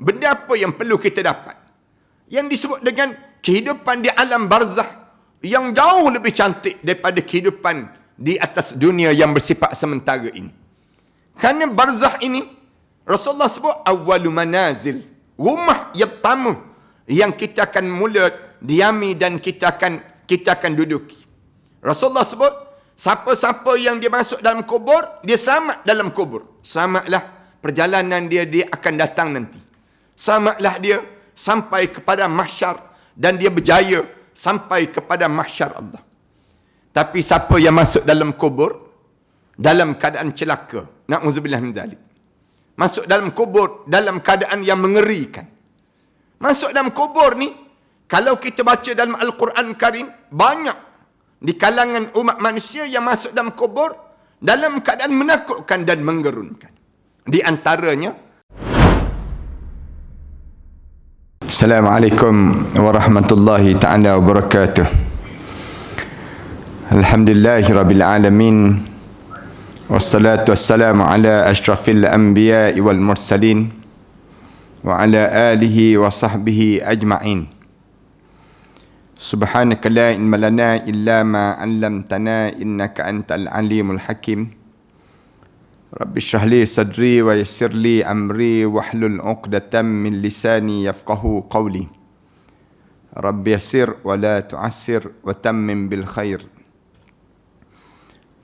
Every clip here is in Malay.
Benda apa yang perlu kita dapat? Yang disebut dengan kehidupan di alam barzah yang jauh lebih cantik daripada kehidupan di atas dunia yang bersifat sementara ini. Kerana barzah ini, Rasulullah sebut awwalu manazil, rumah yang pertama yang kita akan mula diami dan kita akan duduki. Rasulullah sebut, siapa-siapa yang dia masuk dalam kubur, dia selamat dalam kubur. Selamatlah perjalanan dia akan datang nanti. Selamatlah dia sampai kepada mahsyar dan dia berjaya sampai kepada mahsyar Allah. Tapi siapa yang masuk dalam kubur dalam keadaan celaka, na'udzubillah min dzalik. Masuk dalam kubur dalam keadaan yang mengerikan. Masuk dalam kubur ni, kalau kita baca dalam Al-Quran Karim, banyak di kalangan umat manusia yang masuk dalam kubur dalam keadaan menakutkan dan menggerunkan. Di antaranya, Assalamualaikum warahmatullahi ta'ala wabarakatuh. Alhamdulillahirabbil alamin. Wassalatu wassalamu ala asyrafil anbiya'i wal mursalin wa ala alihi wa sahbihi ajma'in. Subhanaka la ilma lana illa ma 'allamtana innaka antal alimul hakim. Rabbi shrah li sadri wa yassir li amri wahlul 'uqdatam min lisani yafqahu qawli. Rabbi yassir wa la tu'assir wa tammim bil khair.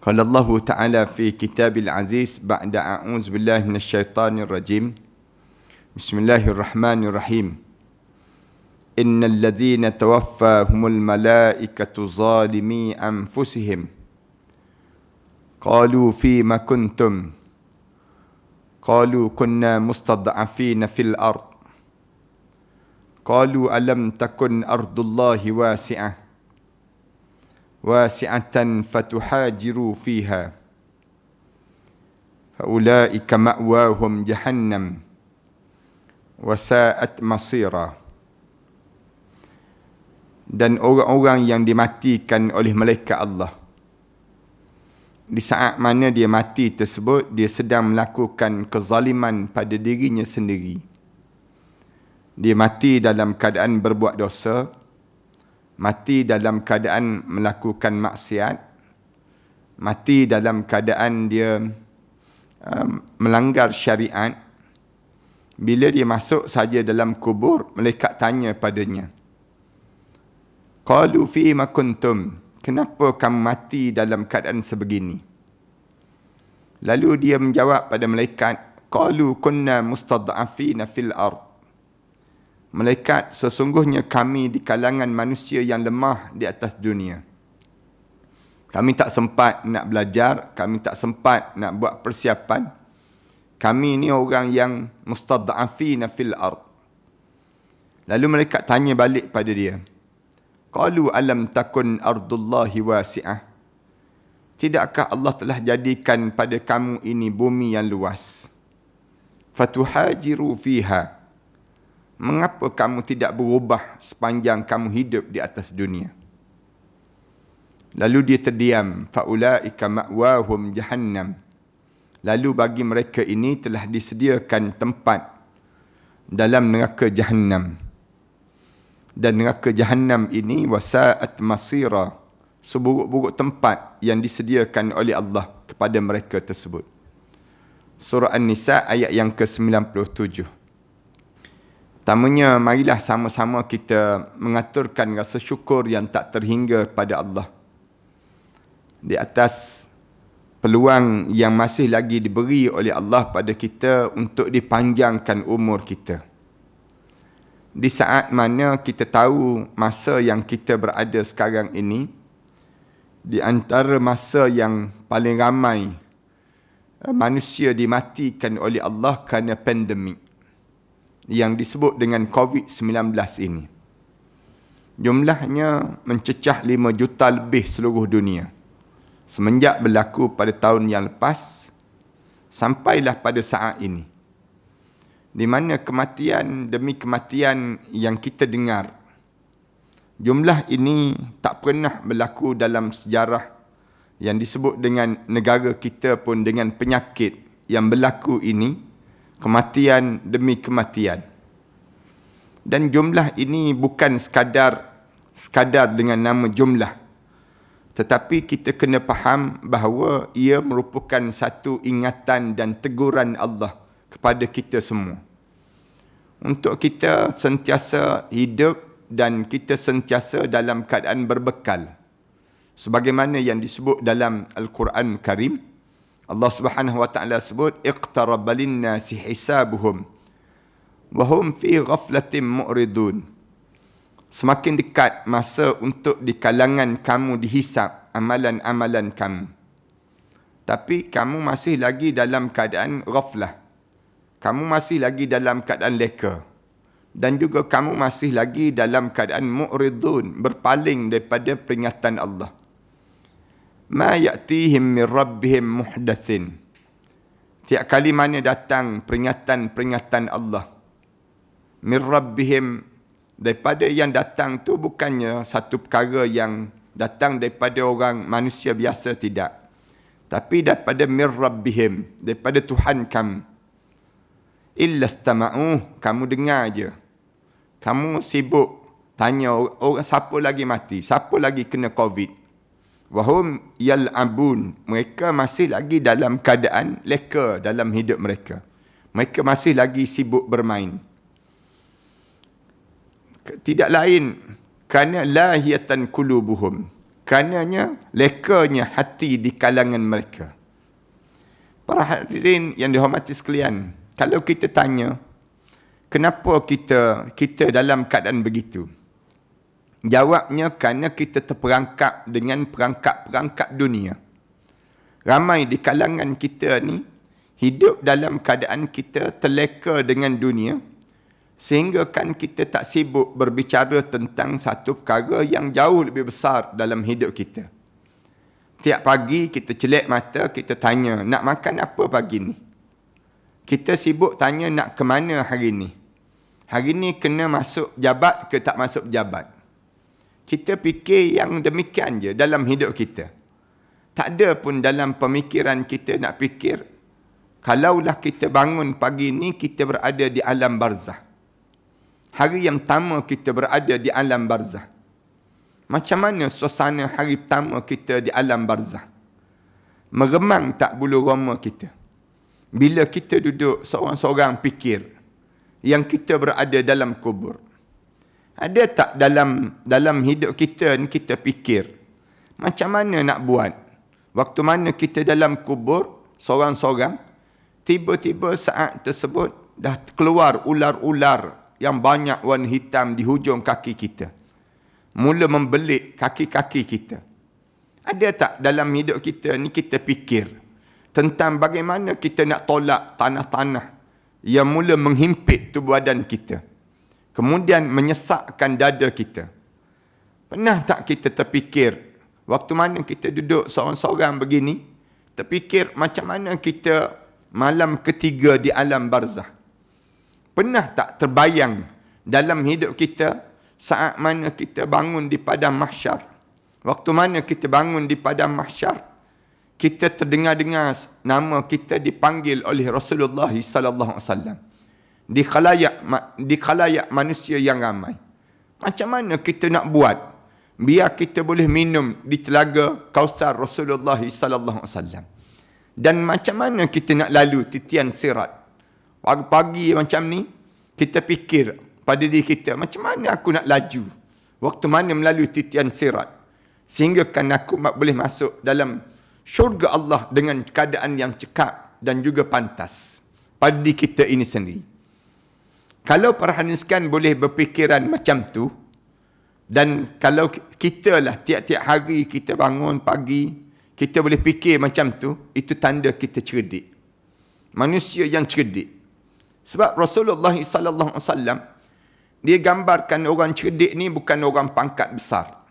Qala Allah Ta'ala fi kitabil aziz ba'da a'udzu billahi minasyaitonir rajim. Bismillahirrahmanirrahim. Innal ladzina tawaffahumul malaikatu zalimi anfusihim qalu fima kuntum qalu kunna mustad'afina fil ard qalu alam takun ardullahi wasi'atan fatuhajiru fiha faulaika ma'wahum jahannam wasa'at masira. Dan orang-orang yang dimatikan oleh malaikat Allah, di saat mana dia mati tersebut, dia sedang melakukan kezaliman pada dirinya sendiri. Dia mati dalam keadaan berbuat dosa, mati dalam keadaan melakukan maksiat, mati dalam keadaan dia melanggar syariat. Bila dia masuk saja dalam kubur, malaikat tanya padanya, qalu fima kuntum, kenapa kamu mati dalam keadaan sebegini? Lalu dia menjawab pada malaikat, qalu kunna mustad'afina fil ard. Malaikat, sesungguhnya kami di kalangan manusia yang lemah di atas dunia. Kami tak sempat nak belajar, kami tak sempat nak buat persiapan. Kami ni orang yang mustad'afina fil ard. Lalu malaikat tanya balik pada dia, qalu alam takun ardullahi wasi'ah. Tidakkah Allah telah jadikan pada kamu ini bumi yang luas? Fatuhajiru fiha. Mengapa kamu tidak berubah sepanjang kamu hidup di atas dunia? Lalu dia terdiam. Faulaika ma'wahum jahannam. Lalu bagi mereka ini telah disediakan tempat dalam neraka jahannam. Dan neraka jahannam ini wasa'at masira, seburuk-buruk tempat yang disediakan oleh Allah kepada mereka tersebut. Surah An-Nisa ayat yang ke-97. Pertamanya, marilah sama-sama kita mengaturkan rasa syukur yang tak terhingga pada Allah di atas peluang yang masih lagi diberi oleh Allah pada kita untuk dipanjangkan umur kita. Di saat mana kita tahu masa yang kita berada sekarang ini, di antara masa yang paling ramai manusia dimatikan oleh Allah kerana pandemik yang disebut dengan COVID-19 ini. Jumlahnya mencecah 5 juta lebih seluruh dunia. Semenjak berlaku pada tahun yang lepas, sampailah pada saat ini, di mana kematian demi kematian yang kita dengar, jumlah ini tak pernah berlaku dalam sejarah yang disebut dengan negara kita pun. Dengan penyakit yang berlaku ini, kematian demi kematian. Dan jumlah ini bukan sekadar dengan nama jumlah. Tetapi kita kena faham bahawa ia merupakan satu ingatan dan teguran Allah kepada kita semua. Untuk kita sentiasa hidup dan kita sentiasa dalam keadaan berbekal. Sebagaimana yang disebut dalam Al-Quran Karim, Allah Subhanahu wa taala sebut iqtaraba lin-nasi hisabuhum wa hum fi ghaflatin mu'ridun. Semakin dekat masa untuk di kalangan kamu dihisap amalan-amalan kamu. Tapi kamu masih lagi dalam keadaan ghaflah. Kamu masih lagi dalam keadaan leka. Dan juga kamu masih lagi dalam keadaan mu'ridun, berpaling daripada peringatan Allah. Ma ya'tihim min rabbihim muhdatsin. Tiap kali mana datang peringatan-peringatan Allah min rabbihim, daripada yang datang tu bukannya satu perkara yang datang daripada orang manusia biasa, tidak. Tapi daripada min rabbihim, daripada Tuhan kamu. Illa istama'uh, kamu dengar je. Kamu sibuk tanya orang siapa lagi mati, siapa lagi kena COVID. Wahum yal'abun, mereka masih lagi dalam keadaan leka dalam hidup mereka. Mereka masih lagi sibuk bermain. Tidak lain kerana lahiyatan qulubuhum, karenanya lekanya hati di kalangan mereka. Para hadirin yang dihormati sekalian, kalau kita tanya kenapa kita dalam keadaan begitu, jawabnya kerana kita terperangkap dengan perangkap-perangkap dunia. Ramai di kalangan kita ni hidup dalam keadaan kita terleka dengan dunia, sehingga kan kita tak sibuk berbicara tentang satu perkara yang jauh lebih besar dalam hidup kita. Tiap pagi kita celak mata, kita tanya, nak makan apa pagi ni? Kita sibuk tanya nak ke mana hari ni? Hari ni kena masuk jabat ke tak masuk jabat? Kita fikir yang demikian je dalam hidup kita. Tak ada pun dalam pemikiran kita nak fikir, kalaulah kita bangun pagi ni kita berada di alam barzah. Hari yang pertama kita berada di alam barzah. Macam mana suasana hari pertama kita di alam barzah? Meremang tak bulu roma kita? Bila kita duduk seorang-seorang fikir yang kita berada dalam kubur. Ada tak dalam hidup kita ni kita fikir macam mana nak buat? Waktu mana kita dalam kubur seorang-seorang, tiba-tiba saat tersebut dah keluar ular-ular yang banyak warna hitam di hujung kaki kita. Mula membelit kaki-kaki kita. Ada tak dalam hidup kita ni kita fikir tentang bagaimana kita nak tolak tanah-tanah yang mula menghimpit tubuh badan kita, kemudian menyesakkan dada kita? Pernah tak kita terfikir waktu mana kita duduk seorang-seorang begini, terfikir macam mana kita malam ketiga di alam barzah? Pernah tak terbayang dalam hidup kita saat mana kita bangun di padang mahsyar? Waktu mana kita bangun di padang mahsyar, kita terdengar-dengar nama kita dipanggil oleh Rasulullah sallallahu alaihi wasallam di khalayak manusia yang ramai. Macam mana kita nak buat biar kita boleh minum di telaga Kausar Rasulullah sallallahu alaihi wasallam? Dan macam mana kita nak lalu titian sirat? Pagi-pagi macam ni, kita fikir pada diri kita, macam mana aku nak laju? Waktu mana melalui titian sirat? Sehingga kan aku boleh masuk dalam syurga Allah dengan keadaan yang cekap dan juga pantas pada diri kita ini sendiri. Kalau para hadirin boleh berfikiran macam tu, dan kalau kita lah tiap-tiap hari kita bangun pagi, kita boleh fikir macam tu, itu tanda kita cerdik. Manusia yang cerdik. Sebab Rasulullah sallallahu alaihi wasallam dia gambarkan orang cerdik ni bukan orang pangkat besar.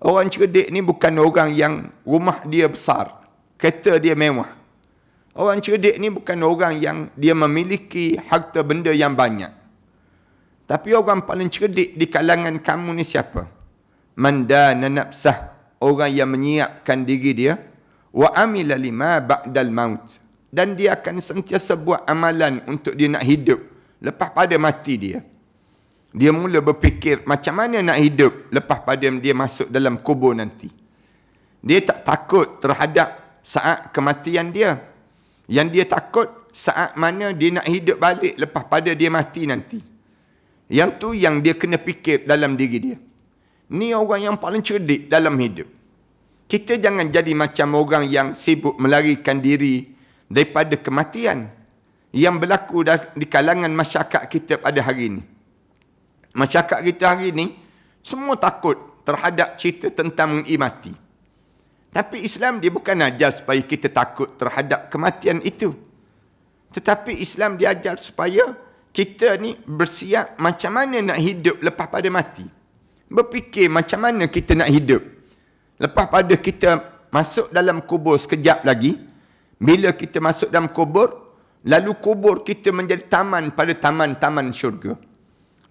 Orang cerdik ni bukan orang yang rumah dia besar, kereta dia mewah. Orang cerdik ni bukan orang yang dia memiliki harta benda yang banyak. Tapi orang paling cerdik di kalangan kamu ni siapa? Man dana nafsah, orang yang menyiapkan diri dia, wa amila lima ba'dal maut, dan dia akan sentiasa buat amalan untuk dia nak hidup lepas pada mati dia. Dia mula berfikir macam mana nak hidup lepas pada dia masuk dalam kubur nanti. Dia tak takut terhadap saat kematian dia. Yang dia takut saat mana dia nak hidup balik lepas pada dia mati nanti. Yang tu yang dia kena fikir dalam diri dia. Ni orang yang paling cerdik dalam hidup. Kita jangan jadi macam orang yang sibuk melarikan diri daripada kematian yang berlaku di kalangan masyarakat kita pada hari ini. Masyarakat kita hari ini semua takut terhadap cerita tentang mengenai mati. Tapi Islam dia bukan ajar supaya kita takut terhadap kematian itu. Tetapi Islam dia ajar supaya kita ni bersiap macam mana nak hidup lepas pada mati. Berfikir macam mana kita nak hidup. Lepas pada kita masuk dalam kubur sekejap lagi, bila kita masuk dalam kubur, lalu kubur kita menjadi taman pada taman-taman syurga.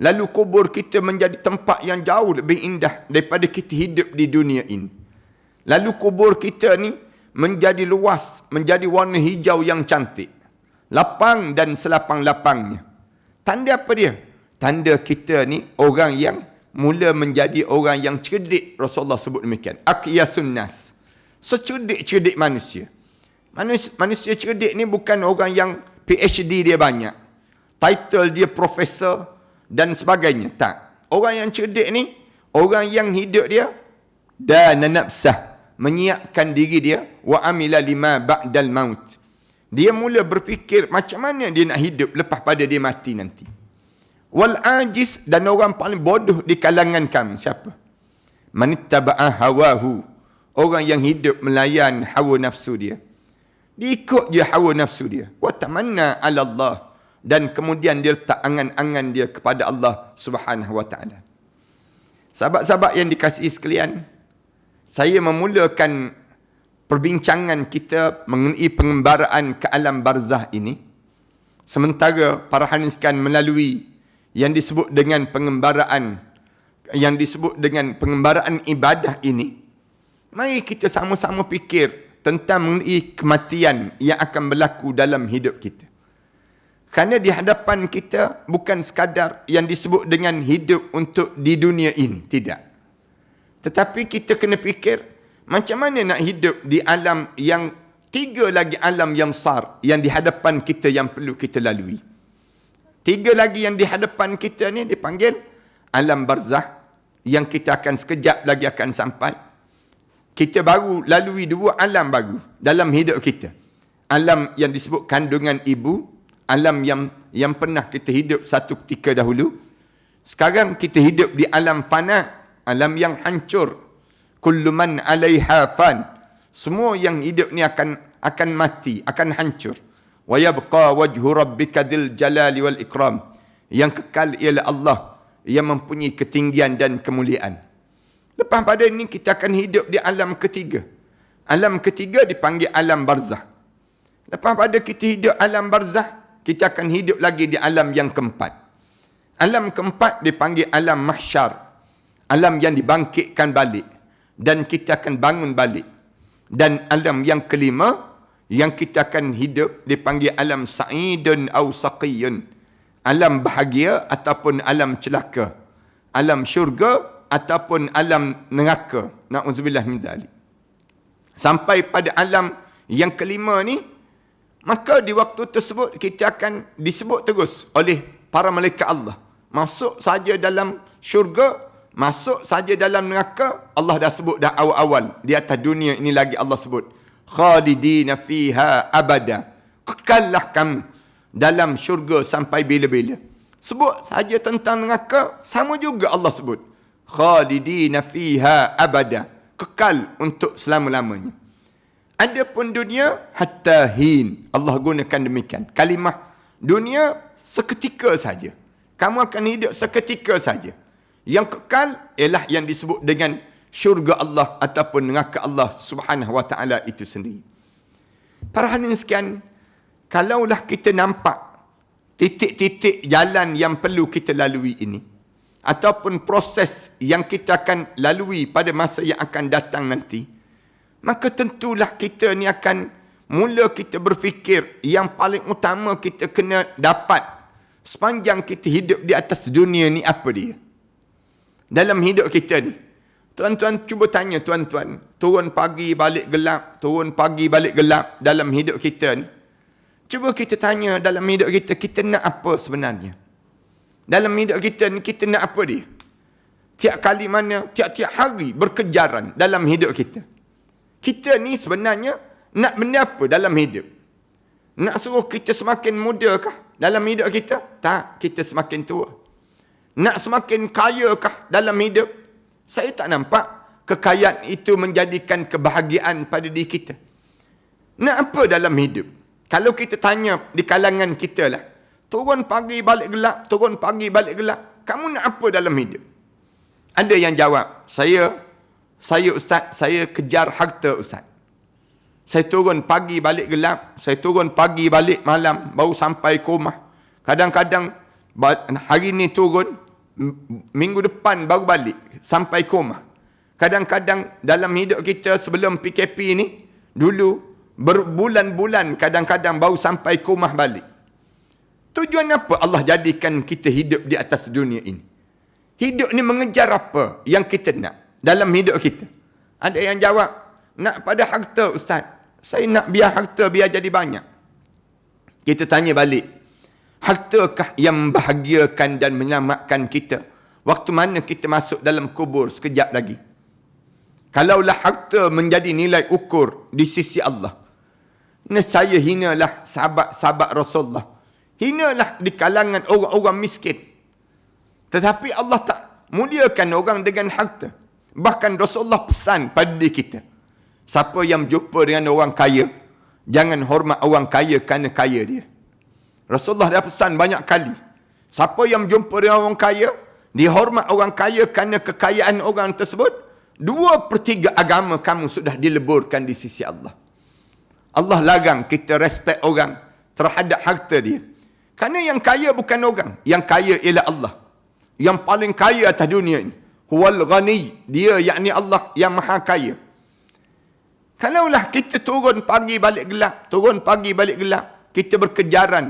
Lalu kubur kita menjadi tempat yang jauh lebih indah daripada kita hidup di dunia ini. Lalu kubur kita ni menjadi luas, menjadi warna hijau yang cantik. Lapang dan selapang-lapangnya. Tanda apa dia? Tanda kita ni orang yang mula menjadi orang yang cerdik. Rasulullah sebut demikian. Aqyasun nas. Secerdik-cerdik manusia. Manusia cerdik ni bukan orang yang PhD dia banyak. Title dia profesor dan sebagainya. Tak. Orang yang cerdik ni, orang yang hidup dia dan nafsah, menyiapkan diri dia, wa amila lima ba'dal maut. Dia mula berfikir macam mana dia nak hidup lepas pada dia mati nanti. Wal ajiz, dan orang paling bodoh di kalangan kami siapa? Manittaba'a hawahu. Orang yang hidup melayan hawa nafsu dia. Dia ikut je hawa nafsu dia. Wa tamanna 'ala Allah, dan kemudian dia letak angan-angan dia kepada Allah Subhanahu wa taala. Sahabat-sahabat yang dikasihi sekalian, saya memulakan perbincangan kita mengenai pengembaraan ke alam barzah ini. Sementara para hadirin sekalian melalui yang disebut dengan pengembaraan ibadah ini, mari kita sama-sama fikir tentang mengenai kematian yang akan berlaku dalam hidup kita. Kerana di hadapan kita bukan sekadar yang disebut dengan hidup untuk di dunia ini, tidak. Tetapi kita kena fikir macam mana nak hidup di alam yang tiga lagi alam yang besar yang di hadapan kita yang perlu kita lalui. Tiga lagi yang di hadapan kita ni dipanggil alam barzah yang kita akan sekejap lagi akan sampai. Kita baru lalui dua alam baru dalam hidup kita. Alam yang disebut kandungan ibu, alam yang pernah kita hidup satu ketika dahulu. Sekarang kita hidup di alam fana, alam yang hancur. Kullu man 'alaiha fan. Semua yang hidup ni akan mati, akan hancur. Wa yabqa wajhu rabbika dzil jalali wal ikram. Yang kekal ialah Allah yang mempunyai ketinggian dan kemuliaan. Lepas pada ini kita akan hidup di alam ketiga. Alam ketiga dipanggil alam barzah. Lepas pada kita hidup alam barzah, kita akan hidup lagi di alam yang keempat. Alam keempat dipanggil alam mahsyar. Alam yang dibangkitkan balik. Dan kita akan bangun balik. Dan alam yang kelima, yang kita akan hidup, dipanggil alam sa'idun aw saqiyun. Alam bahagia ataupun alam celaka. Alam syurga ataupun alam neraka. Na'udzubillah min dzalik. Sampai pada alam yang kelima ni, maka di waktu tersebut kita akan disebut terus oleh para malaikat Allah. Masuk saja dalam syurga, masuk saja dalam neraka. Allah dah sebut dah awal-awal. Di atas dunia ini lagi Allah sebut. Khalidina fiha abada. Kekallah kamu dalam syurga sampai bila-bila. Sebut saja tentang neraka, sama juga Allah sebut. Khalidina fiha abada. Kekal untuk selama-lamanya. Adapun dunia, hatta hin. Allah gunakan demikian. Kalimah dunia seketika saja. Kamu akan hidup seketika saja. Yang kekal ialah yang disebut dengan syurga Allah ataupun neraka Allah Subhanahu wa taala itu sendiri. Para hadirin sekalian, kalaulah kita nampak titik-titik jalan yang perlu kita lalui ini, ataupun proses yang kita akan lalui pada masa yang akan datang nanti, maka tentulah kita ni akan mula kita berfikir yang paling utama kita kena dapat Sepanjang kita hidup di atas dunia ni, apa dia? Dalam hidup kita ni, tuan-tuan cuba tanya tuan-tuan, turun pagi balik gelap, turun pagi balik gelap dalam hidup kita ni. Cuba kita tanya dalam hidup kita nak apa sebenarnya? Dalam hidup kita ni, kita nak apa dia? Tiap kali mana, tiap-tiap hari berkejaran dalam hidup kita. Kita ni sebenarnya nak benda apa dalam hidup? Nak suruh kita semakin muda kah dalam hidup kita? Tak, kita semakin tua. Nak semakin kaya kah dalam hidup? Saya tak nampak kekayaan itu menjadikan kebahagiaan pada diri kita. Nak apa dalam hidup? Kalau kita tanya di kalangan kita lah, turun pagi balik gelap, turun pagi balik gelap, kamu nak apa dalam hidup? Ada yang jawab, saya ustaz, saya kejar harta ustaz. Saya turun pagi balik gelap, saya turun pagi balik malam, baru sampai ke rumah. Kadang-kadang hari ni turun, minggu depan baru balik, sampai ke rumah. Kadang-kadang dalam hidup kita sebelum PKP ni, dulu berbulan-bulan kadang-kadang baru sampai ke rumah balik. Tujuan apa Allah jadikan kita hidup di atas dunia ini? Hidup ni mengejar apa yang kita nak dalam hidup kita? Ada yang jawab, nak pada harta ustaz. Saya nak biar harta biar jadi banyak. Kita tanya balik, hartakah yang membahagiakan dan menyelamatkan kita waktu mana kita masuk dalam kubur sekejap lagi? Kalaulah harta menjadi nilai ukur di sisi Allah, nescaya hinalah sahabat-sahabat Rasulullah, hinalah di kalangan orang-orang miskin. Tetapi Allah tak muliakan orang dengan harta. Bahkan Rasulullah pesan pada diri kita, siapa yang jumpa dengan orang kaya, jangan hormat orang kaya kerana kaya dia. Rasulullah dah pesan banyak kali, siapa yang jumpa dengan orang kaya, dihormat orang kaya kerana kekayaan orang tersebut, 2/3 agama kamu sudah dileburkan di sisi Allah. Allah larang kita respect orang terhadap harta dia. Kerana yang kaya bukan orang, yang kaya ialah Allah. Yang paling kaya atas dunia ini, huwal ghani, dia yakni Allah yang maha kaya. Kalaulah kita turun pagi balik gelap, turun pagi balik gelap, kita berkejaran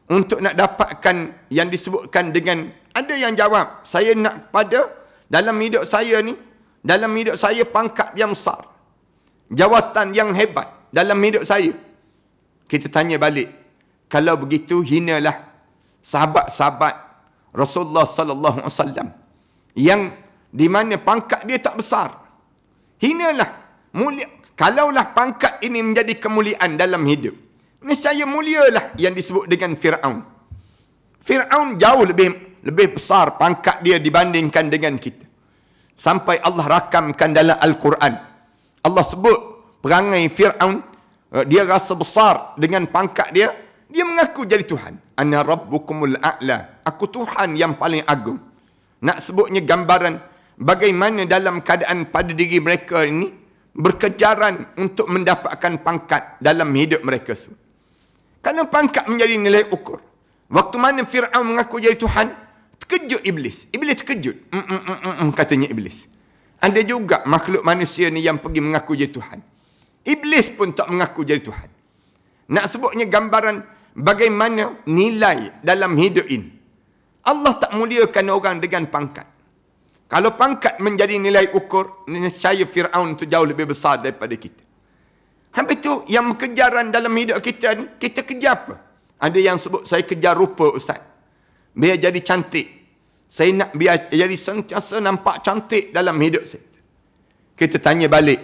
untuk nak dapatkan yang disebutkan dengan, ada yang jawab, saya nak pada dalam hidup saya ni, dalam hidup saya pangkat yang besar, jawatan yang hebat dalam hidup saya. Kita tanya balik, kalau begitu hinalah sahabat-sahabat Rasulullah sallallahu alaihi wasallam yang di mana pangkat dia tak besar. Hinalah, mulia. Kalaulah pangkat ini menjadi kemuliaan dalam hidup, nescaya mulialah yang disebut dengan Fir'aun. Fir'aun jauh lebih besar pangkat dia dibandingkan dengan kita. Sampai Allah rakamkan dalam Al-Quran, Allah sebut perangai Fir'aun, dia rasa besar dengan pangkat dia, dia mengaku jadi Tuhan. Ana rabbukumul a'la, aku Tuhan yang paling agung. Nak sebutnya gambaran bagaimana dalam keadaan pada diri mereka ini berkejaran untuk mendapatkan pangkat dalam hidup mereka semua. Kalau pangkat menjadi nilai ukur, waktu mana Fir'aun mengaku jadi Tuhan, terkejut Iblis. Iblis terkejut. Katanya Iblis. Ada juga makhluk manusia ni yang pergi mengaku jadi Tuhan. Iblis pun tak mengaku jadi Tuhan. Nak sebutnya gambaran bagaimana nilai dalam hidup ini. Allah tak muliakan orang dengan pangkat. Kalau pangkat menjadi nilai ukur, nescaya Fir'aun itu jauh lebih besar daripada kita. Habis itu, yang kejaran dalam hidup kita ni, kita kejar apa? Ada yang sebut, saya kejar rupa ustaz. Biar jadi cantik. Saya nak biar jadi sentiasa nampak cantik dalam hidup saya. Kita tanya balik,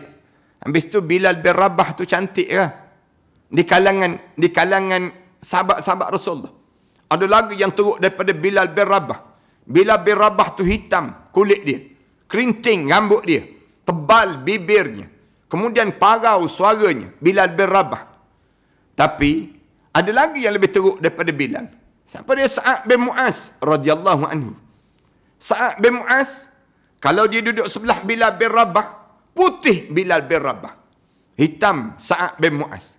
habis itu Bilal bin Rabah tu cantik ke? Di kalangan sahabat-sahabat Rasulullah, ada lagi yang teruk daripada Bilal bin Rabah. Bilal bin Rabah tu hitam kulit dia, kerinting rambut dia, tebal bibirnya, kemudian parau suaranya, Bilal bin Rabah. Tapi ada lagi yang lebih teruk daripada Bilal. Siapa dia? Sa'ad bin Mu'az radhiyallahu anhu. Sa'ad bin Mu'az, kalau dia duduk sebelah Bilal bin Rabah, putih Bilal bin Rabah, hitam Sa'ad bin Mu'az.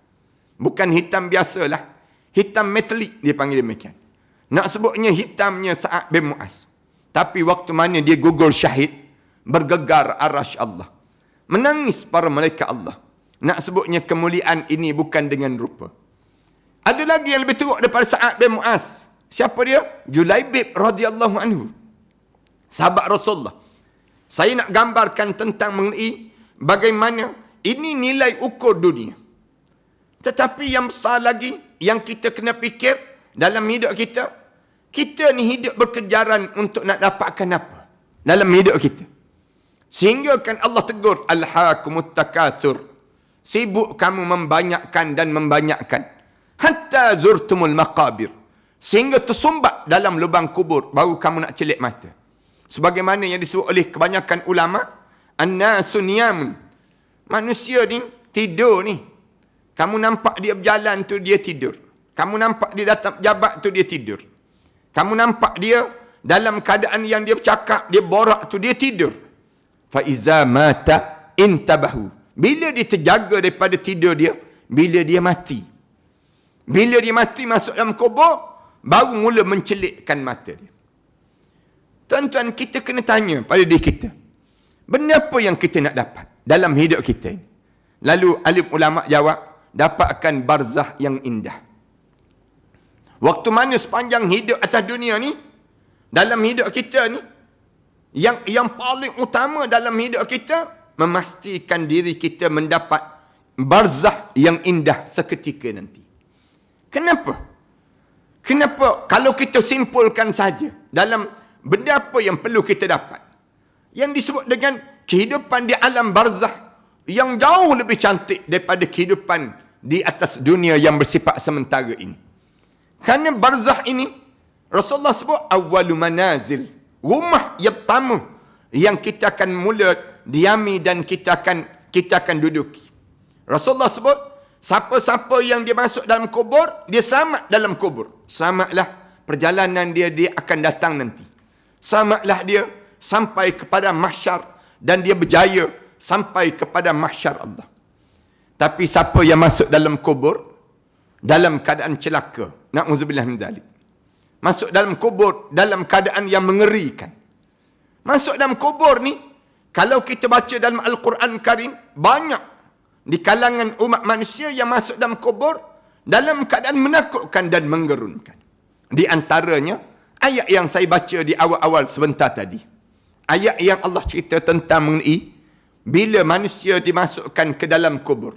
Bukan hitam biasalah, hitam metalik dia panggil demikian. Nak sebutnya hitamnya Sa'ad bin Mu'az. Tapi waktu mana dia gugur syahid, bergegar arasy Allah, menangis para malaikat Allah. Nak sebutnya kemuliaan ini bukan dengan rupa. Ada lagi yang lebih teruk daripada Sa'ad bin Mu'az. Siapa dia? Julaibib radhiyallahu anhu. Sahabat Rasulullah. Saya nak gambarkan tentang mengenai bagaimana ini nilai ukur dunia. Tetapi yang besar lagi, yang kita kena fikir dalam hidup kita, kita ni hidup berkejaran untuk nak dapatkan apa dalam hidup kita. Sehingga kan Allah tegur, alhaakumut takatsur. Sibuk kamu membanyakkan dan membanyakkan. Hatta zurtumul maqabir. Sehingga tersumbat dalam lubang kubur, baru kamu nak celik mata. Sebagaimana yang disebut oleh kebanyakan ulama, an-nasu niyamun. Manusia ni tidur ni. Kamu nampak dia berjalan tu dia tidur. Kamu nampak dia datang jabat tu dia tidur. Kamu nampak dia dalam keadaan yang dia bercakap, dia borak tu dia tidur. Fa iza mata intabahu. Bila dia terjaga daripada tidur dia, bila dia mati. Bila dia mati masuk dalam kubur, baru mula mencelikkan mata dia. Tuan-tuan, kita kena tanya pada diri kita. Benda apa yang kita nak dapat dalam hidup kita ini? Lalu alim ulama jawab, dapatkan barzah yang indah. Waktu mana sepanjang hidup atas dunia ni, dalam hidup kita ni, yang paling utama dalam hidup kita, memastikan diri kita mendapat barzah yang indah seketika nanti. Kenapa? Kenapa kalau kita simpulkan saja dalam benda apa yang perlu kita dapat, yang disebut dengan kehidupan di alam barzah yang jauh lebih cantik daripada kehidupan di atas dunia yang bersifat sementara ini. Kerana barzah ini, Rasulullah sebut awwalu manazil, rumah yang pertama yang kita akan mula diami dan kita akan duduki. Rasulullah sebut, siapa-siapa yang dia masuk dalam kubur, dia selamat dalam kubur. Selamatlah perjalanan dia akan datang nanti. Selamatlah dia sampai kepada mahsyar dan dia berjaya sampai kepada mahsyar Allah. Tapi siapa yang masuk dalam kubur dalam keadaan celaka, na'udzubillah min dzalik. Masuk dalam kubur dalam keadaan yang mengerikan. Masuk dalam kubur ni, kalau kita baca dalam Al-Quran Karim, banyak di kalangan umat manusia yang masuk dalam kubur dalam keadaan menakutkan dan menggerunkan. Di antaranya, ayat yang saya baca di awal-awal sebentar tadi. Ayat yang Allah cerita tentang mengenai bila manusia dimasukkan ke dalam kubur.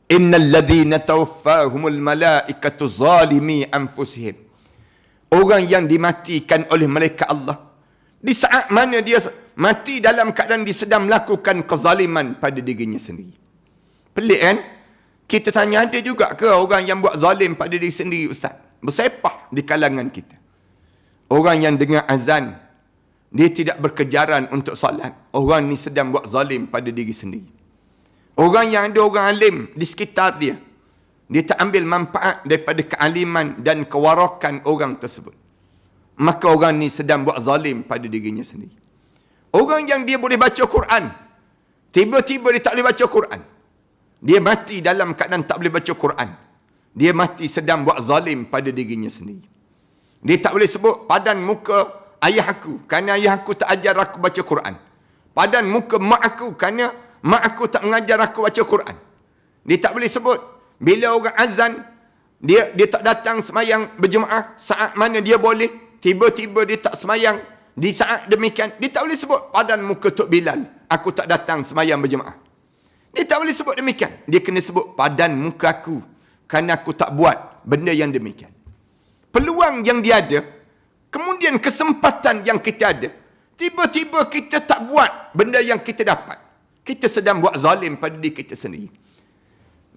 Innal ladzina tawaffahumul malaikatu zalimi anfusihim. Orang yang dimatikan oleh malaikat Allah, di saat mana dia mati dalam keadaan dia sedang melakukan kezaliman pada dirinya sendiri. Pelik kan? Kita tanya, ada juga ke orang yang buat zalim pada diri sendiri, Ustaz? Bersepah di kalangan kita. Orang yang dengar azan, dia tidak berkejaran untuk solat. Orang ni sedang buat zalim pada diri sendiri. Orang yang ada orang alim di sekitar dia, dia tak ambil manfaat daripada kealiman dan kewarakan orang tersebut. Maka orang ni sedang buat zalim pada dirinya sendiri. Orang yang dia boleh baca Quran, tiba-tiba dia tak boleh baca Quran. Dia mati dalam keadaan tak boleh baca Quran. Dia mati sedang buat zalim pada dirinya sendiri. Dia tak boleh sebut padan muka ayah aku, kerana ayah aku tak ajar aku baca Quran. Padan muka mak aku, kerana mak aku tak mengajar aku baca Quran. Dia tak boleh sebut bila orang azan, dia tak datang semayang berjemaah saat mana dia boleh, tiba-tiba dia tak semayang di saat demikian. Dia tak boleh sebut padan muka Tok Bilal, aku tak datang semayang berjemaah. Dia tak boleh sebut demikian. Dia kena sebut padan muka aku, kerana aku tak buat benda yang demikian. Peluang yang dia ada, kemudian kesempatan yang kita ada, tiba-tiba kita tak buat benda yang kita dapat. Kita sedang buat zalim pada diri kita sendiri.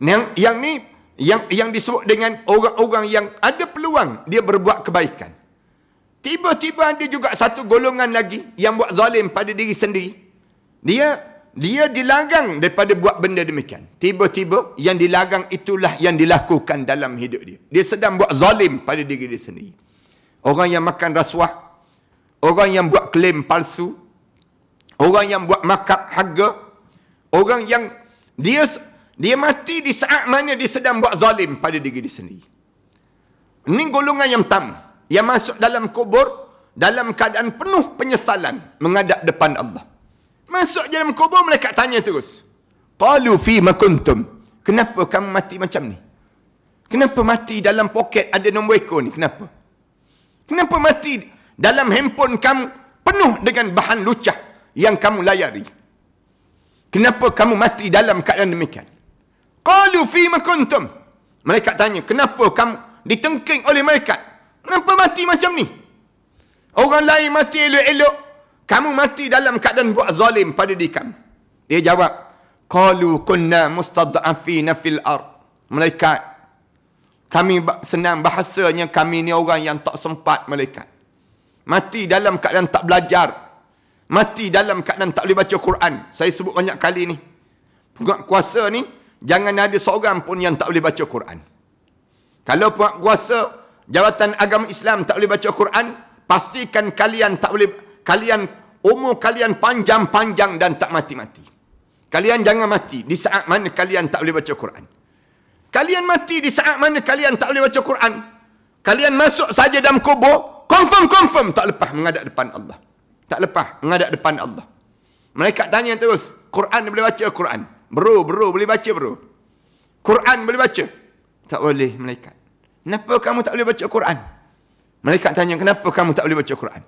Yang disebut dengan orang-orang yang ada peluang dia berbuat kebaikan. Tiba-tiba ada juga satu golongan lagi yang buat zalim pada diri sendiri. Dia dilarang daripada buat benda demikian. Tiba-tiba yang dilarang itulah yang dilakukan dalam hidup dia. Dia sedang buat zalim pada diri dia sendiri. Orang yang makan rasuah, orang yang buat klaim palsu, orang yang buat makar harga, orang yang dia mati di saat mana dia sedang buat zalim pada diri dia sendiri. Ini golongan yang pertama, yang masuk dalam kubur dalam keadaan penuh penyesalan menghadap depan Allah. Masuk dalam kubur, mereka tanya terus. Qalu fima kuntum. Kenapa kamu mati macam ni? Kenapa mati dalam poket ada nombor ekor ni? Kenapa? Kenapa mati dalam handphone kamu penuh dengan bahan lucah yang kamu layari? Kenapa kamu mati dalam keadaan demikian? Qalu fima kuntum. Malaikat tanya, kenapa kamu ditengking oleh malaikat? Kenapa mati macam ni? Orang lain mati elok-elok, kamu mati dalam keadaan buat zalim pada diri kamu. Dia jawab, qalu kunna mustad'afina fil ard. Malaikat, kami senang bahasanya, kami ni orang yang tak sempat, malaikat. Mati dalam keadaan tak belajar. Mati dalam keadaan tak boleh baca Quran. Saya sebut banyak kali ni. Kuasa ni, jangan ada seorang pun yang tak boleh baca Quran. Kalau kuasa jawatan agama Islam tak boleh baca Quran, pastikan kalian tak boleh, umur kalian panjang-panjang dan tak mati-mati. Kalian jangan mati di saat mana kalian tak boleh baca Quran. Kalian mati di saat mana kalian tak boleh baca Quran. Kalian masuk saja dalam kubur, confirm tak lepas menghadap depan Allah. Tak lepas menghadap depan Allah. Malaikat tanya terus, Quran boleh baca Quran? Bro, boleh baca bro? Quran boleh baca? Tak boleh, malaikat. Kenapa kamu tak boleh baca Quran? Malaikat tanya, kenapa kamu tak boleh baca Quran?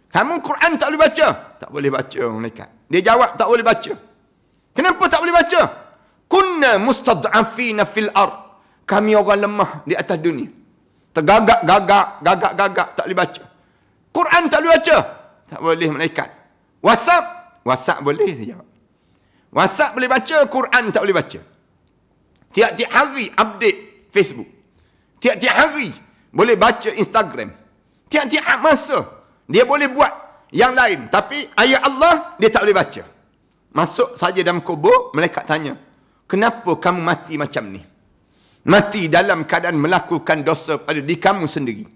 Kamu Quran tak boleh baca? Tak boleh baca, malaikat. Dia jawab, tak boleh baca. Kenapa tak boleh baca? Kunna mustad'afina fil ard. Kami orang lemah di atas dunia. Tergagak, tak boleh baca. Quran tak boleh baca? Tak boleh, malaikat. WhatsApp boleh, dia jawab. WhatsApp boleh baca, Quran tak boleh baca. Tiap-tiap hari update Facebook. Tiap-tiap hari boleh baca Instagram. Tiap-tiap masa dia boleh buat yang lain. Tapi ayat Allah dia tak boleh baca. Masuk saja dalam kubur, malaikat tanya, kenapa kamu mati macam ni? Mati dalam keadaan melakukan dosa pada diri kamu sendiri.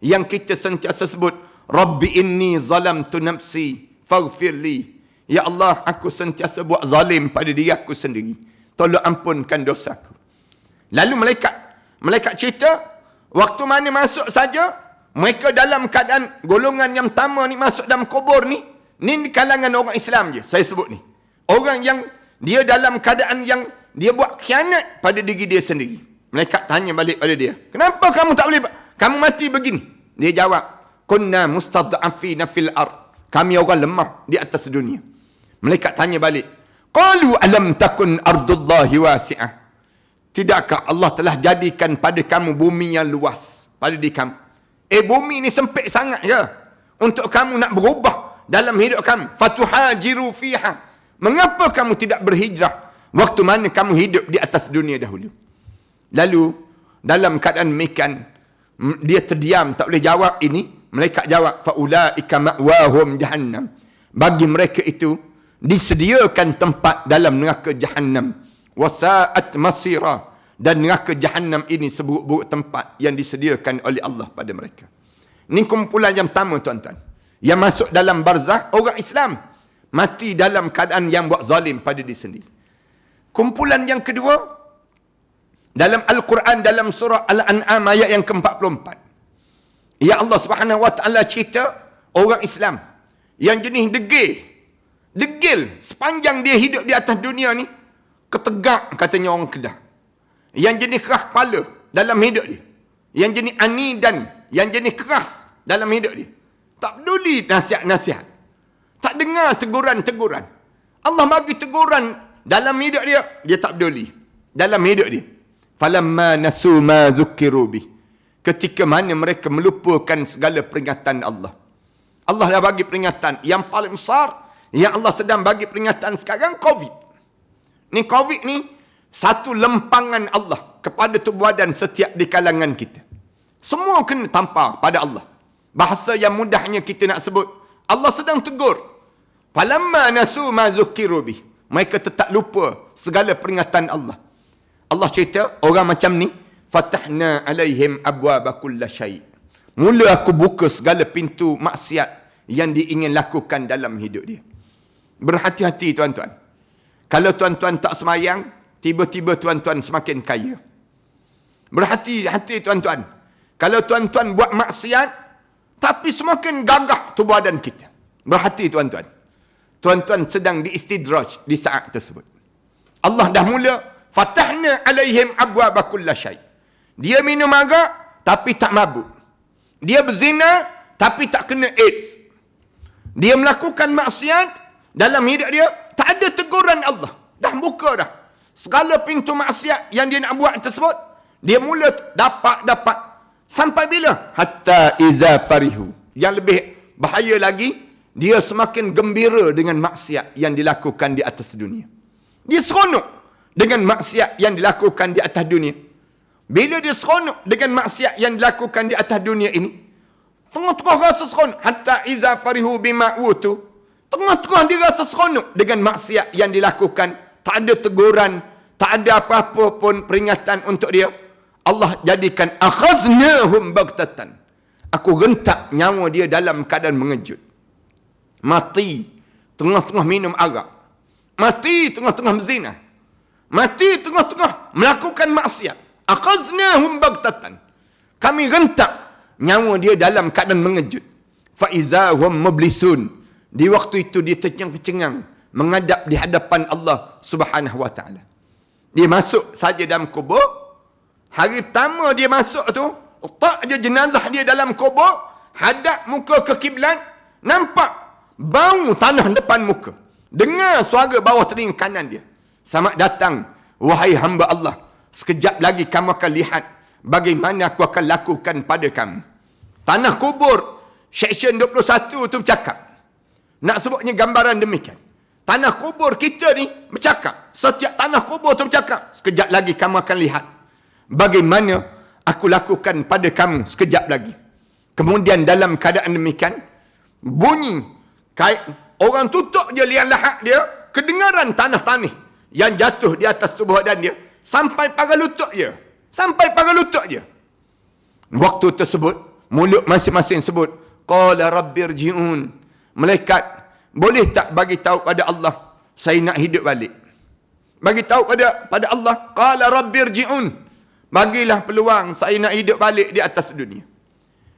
Yang kita sentiasa sebut, Rabbi inni zalamtu nafsi faghfirli. Ya Allah, aku sentiasa buat zalim pada diri aku sendiri. Tolong ampunkan dosaku. Lalu malaikat cerita, waktu mana masuk saja, mereka dalam keadaan golongan yang pertama ni masuk dalam kubur ni di kalangan orang Islam je, saya sebut ni. Orang yang dia dalam keadaan yang dia buat khianat pada diri dia sendiri. Malaikat tanya balik pada dia, kenapa kamu tak boleh, kamu mati begini? Dia jawab, kunna mustad'afina fil ard. Kami orang lemah di atas dunia. Malaikat tanya balik, qalu alam takun ardullahi wasi'ah. Tidakkah Allah telah jadikan pada kamu bumi yang luas pada diri kamu? Bumi ni sempit sangat ya untuk kamu nak berubah dalam hidup kamu. Fatuhajiru fiha. Mengapa kamu tidak berhijrah waktu mana kamu hidup di atas dunia dahulu? Lalu dalam keadaan demikian dia terdiam, tak boleh jawab ini. Malaikat jawab, faulaika ma'wahum jahannam. Bagi mereka itu disediakan tempat dalam neraka jahannam. Wasa'at masira. Dan neraka jahannam ini seburuk-buruk tempat yang disediakan oleh Allah pada mereka. Ini kumpulan yang pertama, tuan-tuan. Yang masuk dalam barzakh, orang Islam. Mati dalam keadaan yang buat zalim pada diri sendiri. Kumpulan yang kedua, dalam Al-Quran, dalam surah Al-An'am ayat yang ke-44. Ya Allah Subhanahu Wa Ta'ala cerita orang Islam yang jenis degil sepanjang dia hidup di atas dunia ni, ketegak katanya orang Kedah. Yang jenis keras kepala dalam hidup dia. Yang jenis anidan, yang jenis keras dalam hidup dia. Tak peduli nasihat-nasihat. Tak dengar teguran-teguran. Allah bagi teguran dalam hidup dia, dia tak peduli. Dalam hidup dia. Falamma nasu ma zukkiru bih. Ketika mana mereka melupakan segala peringatan Allah. Allah dah bagi peringatan yang paling besar, yang Allah sedang bagi peringatan sekarang, COVID. Ni COVID ni satu lempangan Allah kepada tubuh badan setiap di kalangan kita. Semua kena tampar pada Allah. Bahasa yang mudahnya kita nak sebut, Allah sedang tegur. Falamma nasu ma zukkiru bih. Mereka tetap lupa segala peringatan Allah. Allah cerita orang macam ni, fatahna alaihim abwaba kulla syai'. Mula aku buka segala pintu maksiat yang dia ingin lakukan dalam hidup dia. Berhati-hati tuan-tuan. Kalau tuan-tuan tak semayang, tiba-tiba tuan-tuan semakin kaya. Berhati-hati tuan-tuan. Kalau tuan-tuan buat maksiat, tapi semakin gagah tubuh badan kita. Berhati tuan-tuan. Tuan-tuan sedang diistidraj di saat tersebut. Allah dah mula, fatahna alaihim abwaba kulla syai'. Dia minum arak, tapi tak mabuk. Dia berzina tapi tak kena AIDS. Dia melakukan maksiat dalam hidup dia, tak ada teguran Allah. Dah buka dah. Segala pintu maksiat yang dia nak buat tersebut, dia mula dapat. Sampai bila? Hatta iza farihu. Yang lebih bahaya lagi, dia semakin gembira dengan maksiat yang dilakukan di atas dunia. Dia seronok dengan maksiat yang dilakukan di atas dunia. Bila dia seronok dengan maksiat yang dilakukan di atas dunia ini, tengah-tengah rasa seronok. Hatta iza farihu bima utu. Tengah-tengah dia rasa seronok dengan maksiat yang dilakukan. Tak ada teguran, tak ada apa-apa pun peringatan untuk dia. Allah jadikan akhaznahum baghtatan. Aku rentak nyawa dia dalam keadaan mengejut. Mati tengah-tengah minum arak. Mati tengah-tengah berzina. Mati tengah-tengah melakukan maksiat. Akhaznahum baghtatan. Kami rentak nyawa dia dalam keadaan mengejut. Fa iza hum mublisun. Di waktu itu dia tercengang-cengang menghadap di hadapan Allah Subhanahu wa taala. Dia masuk saja dalam kubur. Hari pertama dia masuk tu, letak je jenazah dia dalam kubur, hadap muka ke kiblat, nampak bau tanah depan muka. Dengar suara bawah telinga kanan dia. Selamat datang, wahai hamba Allah. Sekejap lagi kamu akan lihat bagaimana aku akan lakukan pada kamu. Tanah kubur, seksyen 21 tu bercakap. Nak sebutnya gambaran demikian. Tanah kubur kita ni bercakap. Setiap tanah kubur tu bercakap. Sekejap lagi kamu akan lihat bagaimana aku lakukan pada kamu sekejap lagi. Kemudian dalam keadaan demikian, bunyi orang tutup je liang lahat dia, kedengaran tanah-tanah yang jatuh di atas tubuh badan dia sampai pagar lutut je. Sampai pagar lutut je. Waktu tersebut, mulut masing-masing sebut, qala rabbirji'un. Malaikat, boleh tak bagi tahu pada Allah, saya nak hidup balik. Bagi tahu pada Allah, qala rabbirji'un. Bagilah peluang saya nak hidup balik di atas dunia.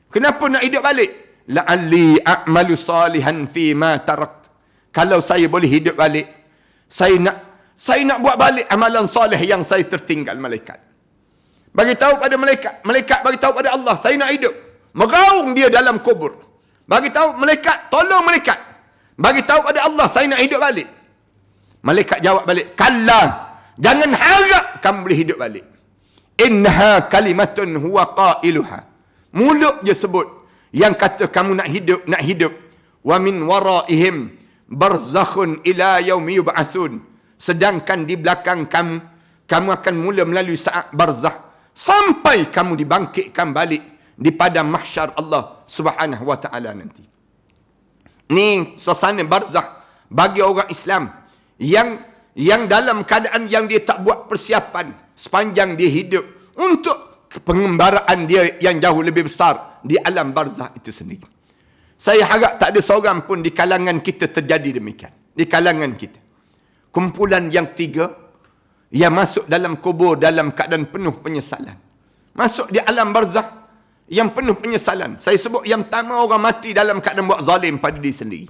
Kenapa nak hidup balik? La'alli a'malu salihan fi ma tarakt. Kalau saya boleh hidup balik, saya nak buat balik amalan soleh yang saya tertinggal. Malaikat bagi tahu pada malaikat bagi tahu pada Allah, saya nak hidup. Meraung dia dalam kubur. Bagi tahu malaikat, tolong malaikat. Bagi tahu pada Allah, saya nak hidup balik. Malaikat jawab balik, kalla, jangan harap kamu boleh hidup balik. Innaha kalimatun huwa qailuha. Mulut je sebut yang kata kamu nak hidup. Wa min waraihim barzakhun ila yaumi yub'atsun. Sedangkan di belakang kamu akan mula melalui saat barzakh sampai kamu dibangkitkan balik di padang mahsyar Allah Subhanahu wa taala nanti. Ni suasana barzakh bagi orang Islam yang dalam keadaan yang dia tak buat persiapan sepanjang dia hidup untuk pengembaraan dia yang jauh lebih besar di alam barzakh itu sendiri. Saya harap tak ada seorang pun di kalangan kita terjadi demikian. Di kalangan kita. Kumpulan yang tiga yang masuk dalam kubur dalam keadaan penuh penyesalan. Masuk di alam barzakh yang penuh penyesalan. Saya sebut yang pertama, orang mati dalam keadaan buat zalim pada diri sendiri.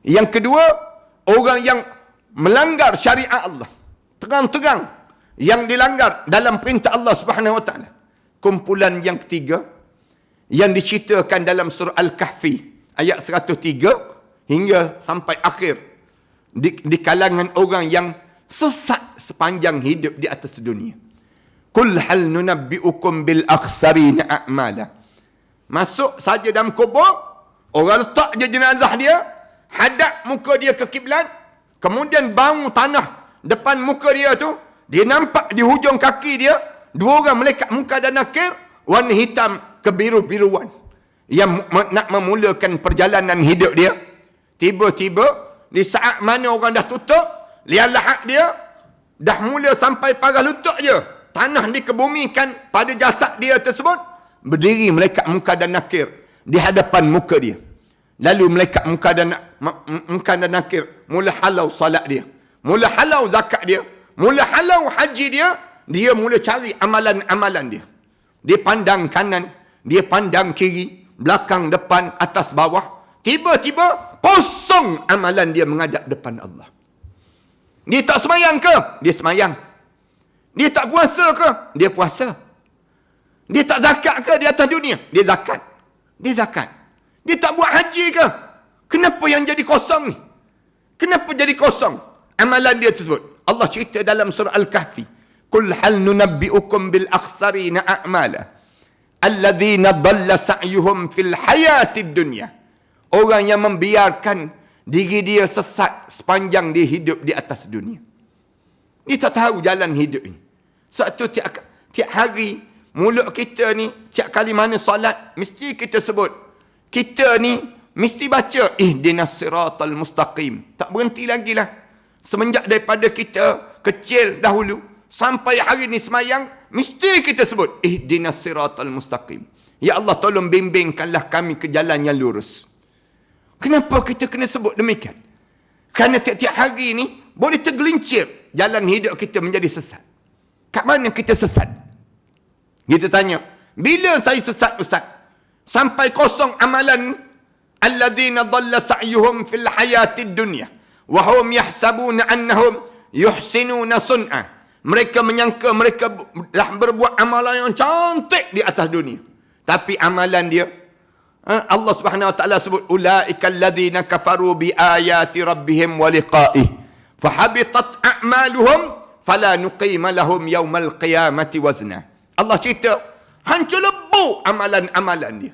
Yang kedua, orang yang melanggar syariat Allah. Terang-terang yang dilanggar dalam perintah Allah Subhanahu wa taala. Kumpulan yang ketiga yang diceritakan dalam surah Al-Kahfi ayat 103 hingga sampai akhir, di kalangan orang yang sesat sepanjang hidup di atas dunia. Qul hal nunabbi'ukum bil akhsarina a'mala. Masuk saja dalam kubur, orang letak je jenazah dia, hadap muka dia ke kiblat, kemudian bau tanah depan muka dia tu, dia nampak di hujung kaki dia dua orang malaikat muka dan nakir warna hitam kebiru-biruan yang nak memulakan perjalanan hidup dia. Tiba-tiba di saat mana orang dah tutup liang lahat dia, dah mula sampai pagar lutut je, tanah dikebumikan pada jasad dia tersebut, berdiri malaikat muka dan nakir di hadapan muka dia. Lalu malaikat muka dan nakir mula halau salat dia, mula halau zakat dia, mula halau haji dia. Dia mula cari amalan-amalan dia. Dia pandang kanan, dia pandang kiri, belakang, depan, atas, bawah. Tiba-tiba kosong amalan dia menghadap depan Allah. Dia tak semayang ke? Dia semayang. Dia tak puasa ke? Dia puasa. Dia tak zakat ke di atas dunia? Dia zakat. Dia zakat. Dia tak buat haji ke? Kenapa yang jadi kosong ni? Kenapa jadi kosong amalan dia tersebut? Allah cerita dalam surah Al-Kahfi, "Qul hal nunabbi'ukum bil akhsarina a'mala alladhina dhalla sa'yuhum fil hayatid dunya." Orang yang membiarkan diri dia sesat sepanjang dia hidup di atas dunia. Dia tak tahu jalan hidup ini. Sebab tu tiap hari mulut kita ni, tiap kali mana solat, mesti kita sebut. Kita ni mesti baca ihdinas siratal mustaqim. Tak berhenti lagi lah. Semenjak daripada kita kecil dahulu sampai hari ni semayang, mesti kita sebut ihdinas siratal mustaqim. Ya Allah, tolong bimbingkanlah kami ke jalan yang lurus. Kenapa kita kena sebut demikian? Kerana tiap-tiap hari ni boleh tergelincir jalan hidup kita menjadi sesat. Kat mana kita sesat? Kita tanya, bila saya sesat Ustaz? Sampai kosong amalan alladzina dhalla sa'yuhum fil hayatid dunya wa hum yahsabuna annahum yuhsinuna sun'a. Mereka menyangka mereka dah berbuat amalan yang cantik di atas dunia. Tapi amalan dia, Allah Subhanahu wa taala sebut, ulaika alladzina kafaru bi ayati rabbihim wa liqa'ih fahabitat a'maluhum fala nuqima lahum yaumal qiyamati wazna. Allah cerita, hancur lebu amalan-amalan dia.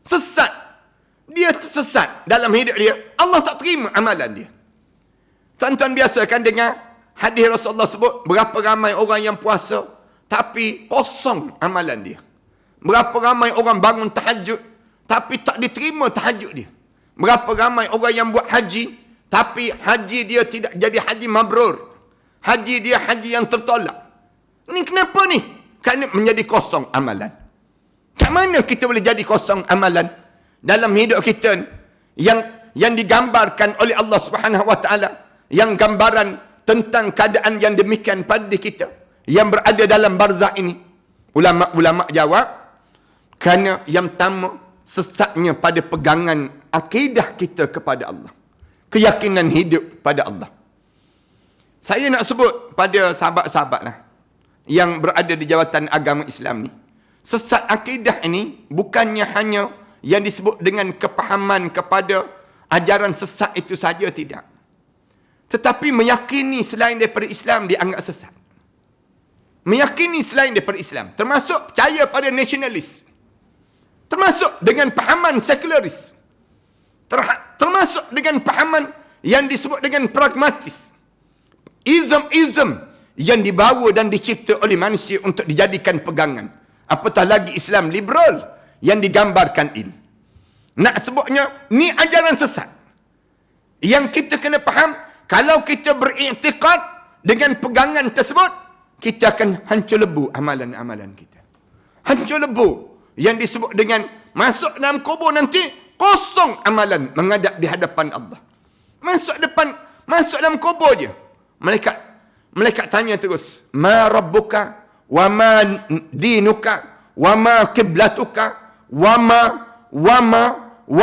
Sesat. Dia sesat dalam hidup dia. Allah tak terima amalan dia. Tuan-tuan biasa kan dengar hadis Rasulullah sebut, berapa ramai orang yang puasa tapi kosong amalan dia. Berapa ramai orang bangun tahajud tapi tak diterima tahajud dia. Berapa ramai orang yang buat haji tapi haji dia tidak jadi haji mabrur. Haji dia haji yang tertolak. Ni kenapa ni? Kerana menjadi kosong amalan. Kat mana kita boleh jadi kosong amalan? Dalam hidup kita ni, yang digambarkan oleh Allah Subhanahu wa taala, yang gambaran tentang keadaan yang demikian pada kita yang berada dalam barzakh ini. Ulama-ulama jawab, kerana yang pertama sesatnya pada pegangan akidah kita kepada Allah. Keyakinan hidup pada Allah. Saya nak sebut pada sahabat-sahabat lah yang berada di jawatan agama Islam ni. Sesat akidah ini bukannya hanya yang disebut dengan kepahaman kepada ajaran sesat itu saja, tidak. Tetapi meyakini selain daripada Islam dianggap sesat. Meyakini selain daripada Islam. Termasuk percaya pada nasionalis. Termasuk dengan pahaman sekularis. Termasuk dengan pahaman yang disebut dengan pragmatis. Ism yang dibawa dan dicipta oleh manusia untuk dijadikan pegangan. Apatah lagi Islam liberal yang digambarkan ini. Nak sebutnya, ni ajaran sesat. Yang kita kena faham, kalau kita beriktikad dengan pegangan tersebut, kita akan hancur lebu amalan-amalan kita. Hancur lebu. Yang disebut dengan masuk dalam kubur nanti, kosong amalan menghadap di hadapan Allah. Masuk dalam kubur je. Malaikat tanya terus, ma rabbuka wa ma dinuka wa ma qiblatuka wa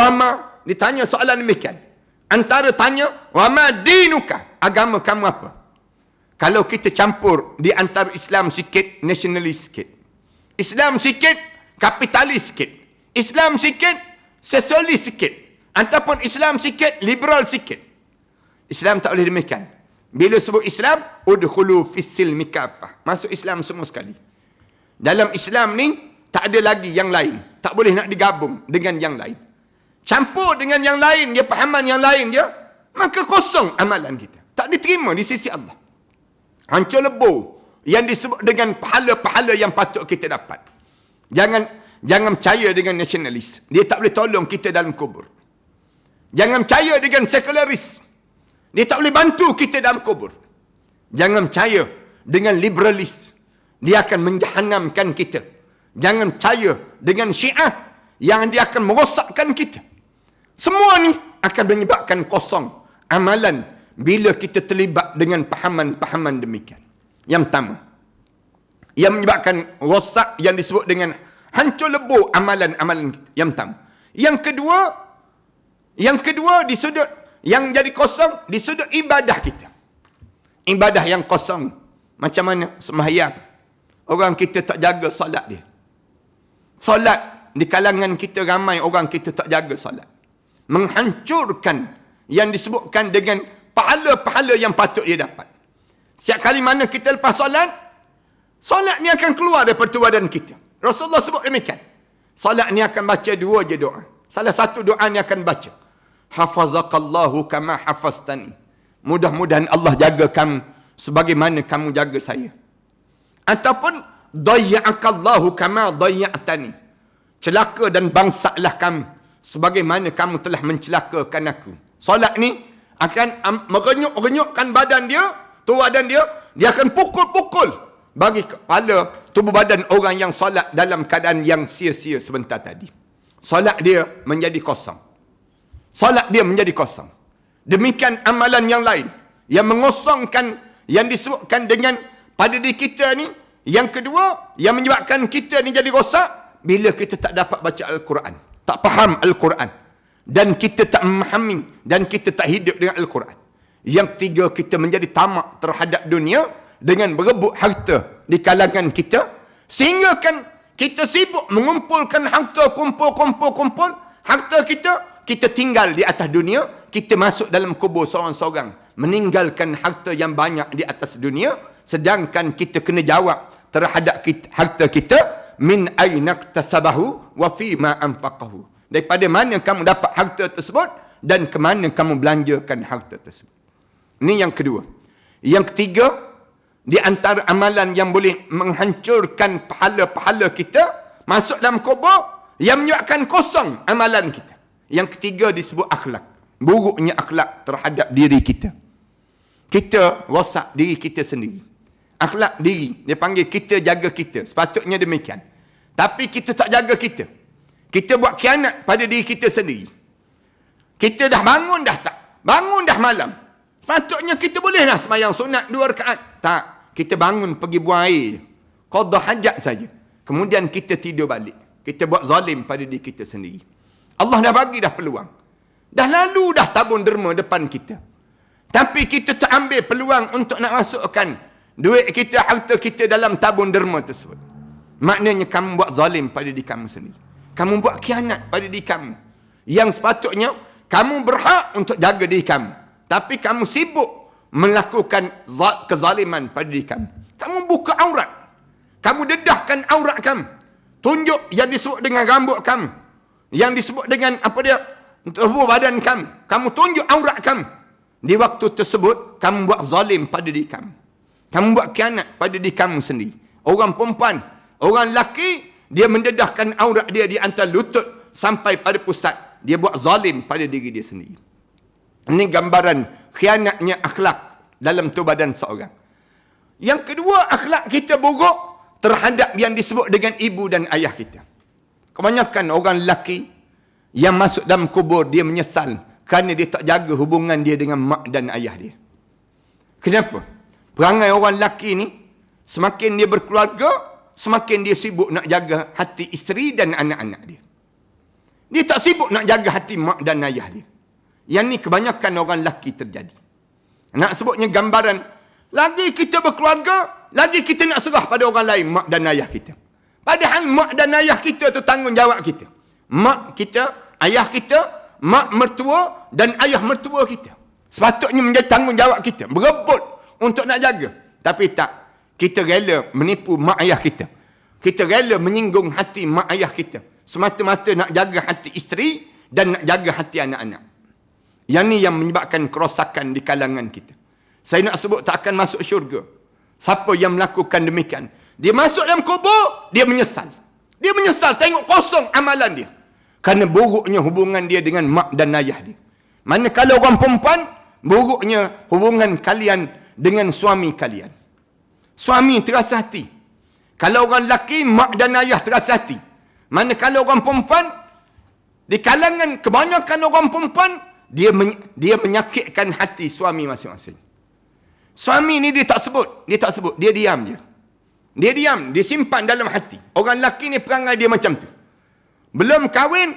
ma ditanya soalan demikian. Antara tanya wa ma dinuka, agama kamu apa? Kalau kita campur di antara Islam sikit, nasionalis sikit. Islam sikit, kapitalis sikit. Islam sikit, sosialis sikit. Ataupun Islam sikit, liberal sikit. Islam tak boleh demikian. Bila sebut Islam, udkhulu fis-silmi kaffah. Masuk Islam semua sekali. Dalam Islam ni, tak ada lagi yang lain. Tak boleh nak digabung dengan yang lain. Campur dengan yang lain, dia pahaman yang lain dia, maka kosong amalan kita. Tak diterima di sisi Allah. Hancur lebu yang disebut dengan pahala-pahala yang patut kita dapat. Jangan percaya dengan nasionalis. Dia tak boleh tolong kita dalam kubur. Jangan percaya dengan sekularis. Dia tak boleh bantu kita dalam kubur. Jangan percaya dengan liberalis. Dia akan menjahanamkan kita. Jangan percaya dengan Syiah yang dia akan merosakkan kita. Semua ni akan menyebabkan kosong amalan bila kita terlibat dengan pahaman-pahaman demikian. Yang pertama, yang menyebabkan rosak yang disebut dengan hancur lebu amalan-amalan kita. Yang pertama. Yang kedua di sudut yang jadi kosong di sudut ibadah kita. Ibadah yang kosong. Macam mana? Sembahyang. Orang kita tak jaga solat dia. Solat di kalangan kita ramai orang kita tak jaga solat. Menghancurkan yang disebutkan dengan pahala-pahala yang patut dia dapat. Setiap kali mana kita lepas solat, solat ni akan keluar daripada badan kita. Rasulullah sebut demikian. Solat ni akan baca 2 je doa. Salah satu doa ni akan baca, hafazaqallahu kama hafaztani. Mudah-mudahan Allah jaga kamu sebagaimana kamu jaga saya. Ataupun dayya'akallahu kama dayya'tani. Celaka dan bangsaklah kamu sebagaimana kamu telah mencelakakan aku. Solat ni akan merenyuk-renyukkan badan dia, badan dia akan pukul-pukul bagi kepala tubuh badan orang yang solat dalam keadaan yang sia-sia sebentar tadi. Solat dia menjadi kosong. Solat dia menjadi kosong. Demikian amalan yang lain yang mengosongkan, yang disebutkan dengan pada diri kita ni. Yang kedua, yang menyebabkan kita ni jadi rosak, bila kita tak dapat baca Al-Quran, tak faham Al-Quran, dan kita tak memahami, dan kita tak hidup dengan Al-Quran. Yang ketiga, kita menjadi tamak terhadap dunia dengan berebut harta di kalangan kita, sehingga kan kita sibuk mengumpulkan harta, kumpul harta kita tinggal di atas dunia, kita masuk dalam kubur seorang-seorang, meninggalkan harta yang banyak di atas dunia, sedangkan kita kena jawab terhadap harta kita, min aina iktasabahu wa fi ma anfaqahu. Daripada mana kamu dapat harta tersebut dan ke mana kamu belanjakan harta tersebut. Ini yang kedua. Yang ketiga, di antara amalan yang boleh menghancurkan pahala-pahala kita, masuk dalam kubur, yang menyebabkan kosong amalan kita. Yang ketiga disebut akhlak. Buruknya akhlak terhadap diri kita. Kita rosak diri kita sendiri. Akhlak diri, dia panggil kita jaga kita. Sepatutnya demikian. Tapi kita tak jaga kita. Kita buat khianat pada diri kita sendiri. Kita dah bangun dah tak? Bangun dah malam. Sepatutnya kita bolehlah sembahyang sunat 2 rakaat. Tak. Kita bangun pergi buang air. Qada hajat saja. Kemudian kita tidur balik. Kita buat zalim pada diri kita sendiri. Allah dah bagi dah peluang. Dah lalu dah tabun derma depan kita. Tapi kita tak ambil peluang untuk nak masukkan duit kita, harta kita dalam tabun derma tersebut. Maknanya kamu buat zalim pada diri kamu sendiri. Kamu buat khianat pada diri kamu. Yang sepatutnya kamu berhak untuk jaga diri kamu. Tapi kamu sibuk melakukan kezaliman pada diri kamu. Kamu buka aurat. Kamu dedahkan aurat kamu. Tunjuk yang disebut dengan rambut kamu. Yang disebut dengan apa dia? Tubuh badan kamu. Kamu tunjuk aurat kamu. Di waktu tersebut, kamu buat zalim pada diri kamu. Kamu buat khianat pada diri kamu sendiri. Orang perempuan, orang lelaki, dia mendedahkan aurat dia di antara lutut sampai pada pusat. Dia buat zalim pada diri dia sendiri. Ini gambaran khianatnya akhlak dalam tubuh badan seorang. Yang kedua, akhlak kita buruk terhadap yang disebut dengan ibu dan ayah kita. Kebanyakan orang lelaki yang masuk dalam kubur, dia menyesal kerana dia tak jaga hubungan dia dengan mak dan ayah dia. Kenapa? Perangai orang lelaki ni, semakin dia berkeluarga, semakin dia sibuk nak jaga hati isteri dan anak-anak dia. Dia tak sibuk nak jaga hati mak dan ayah dia. Yang ni kebanyakan orang lelaki terjadi. Nak sebutnya gambaran, lagi kita berkeluarga, lagi kita nak serah pada orang lain, mak dan ayah kita. Padahal mak dan ayah kita tu tanggungjawab kita. Mak kita, ayah kita, mak mertua dan ayah mertua kita. Sepatutnya menjadi tanggungjawab kita. Berebut untuk nak jaga. Tapi tak. Kita rela menipu mak ayah kita. Kita rela menyinggung hati mak ayah kita. Semata-mata nak jaga hati isteri dan nak jaga hati anak-anak. Yang ni yang menyebabkan kerosakan di kalangan kita. Saya nak sebut tak akan masuk syurga. Siapa yang melakukan demikian? Dia masuk dalam kubur, dia menyesal. Dia menyesal tengok kosong amalan dia. Kerana buruknya hubungan dia dengan mak dan ayah dia. Manakala orang perempuan, buruknya hubungan kalian dengan suami kalian. Suami terasa hati. Kalau orang lelaki, mak dan ayah terasa hati. Manakala orang perempuan, di kalangan kebanyakan orang perempuan, dia menyakitkan hati suami masing-masing. Suami ni dia tak sebut. Dia diam je. Dia diam. Dia simpan dalam hati. Orang lelaki ni perangai dia macam tu. Belum kahwin,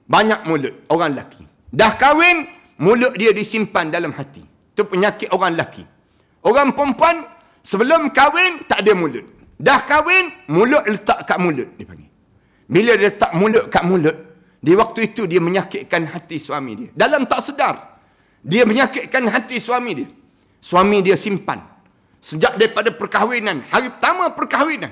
banyak mulut orang lelaki. Dah kahwin, mulut dia disimpan dalam hati. Itu penyakit orang lelaki. Orang perempuan, sebelum kahwin, tak ada mulut. Dah kahwin, mulut letak kat mulut, dia panggil. Bila dia letak mulut kat mulut, di waktu itu dia menyakitkan hati suami dia. Dalam tak sedar, dia menyakitkan hati suami dia. Suami dia simpan. Sejak daripada perkahwinan, hari pertama perkahwinan,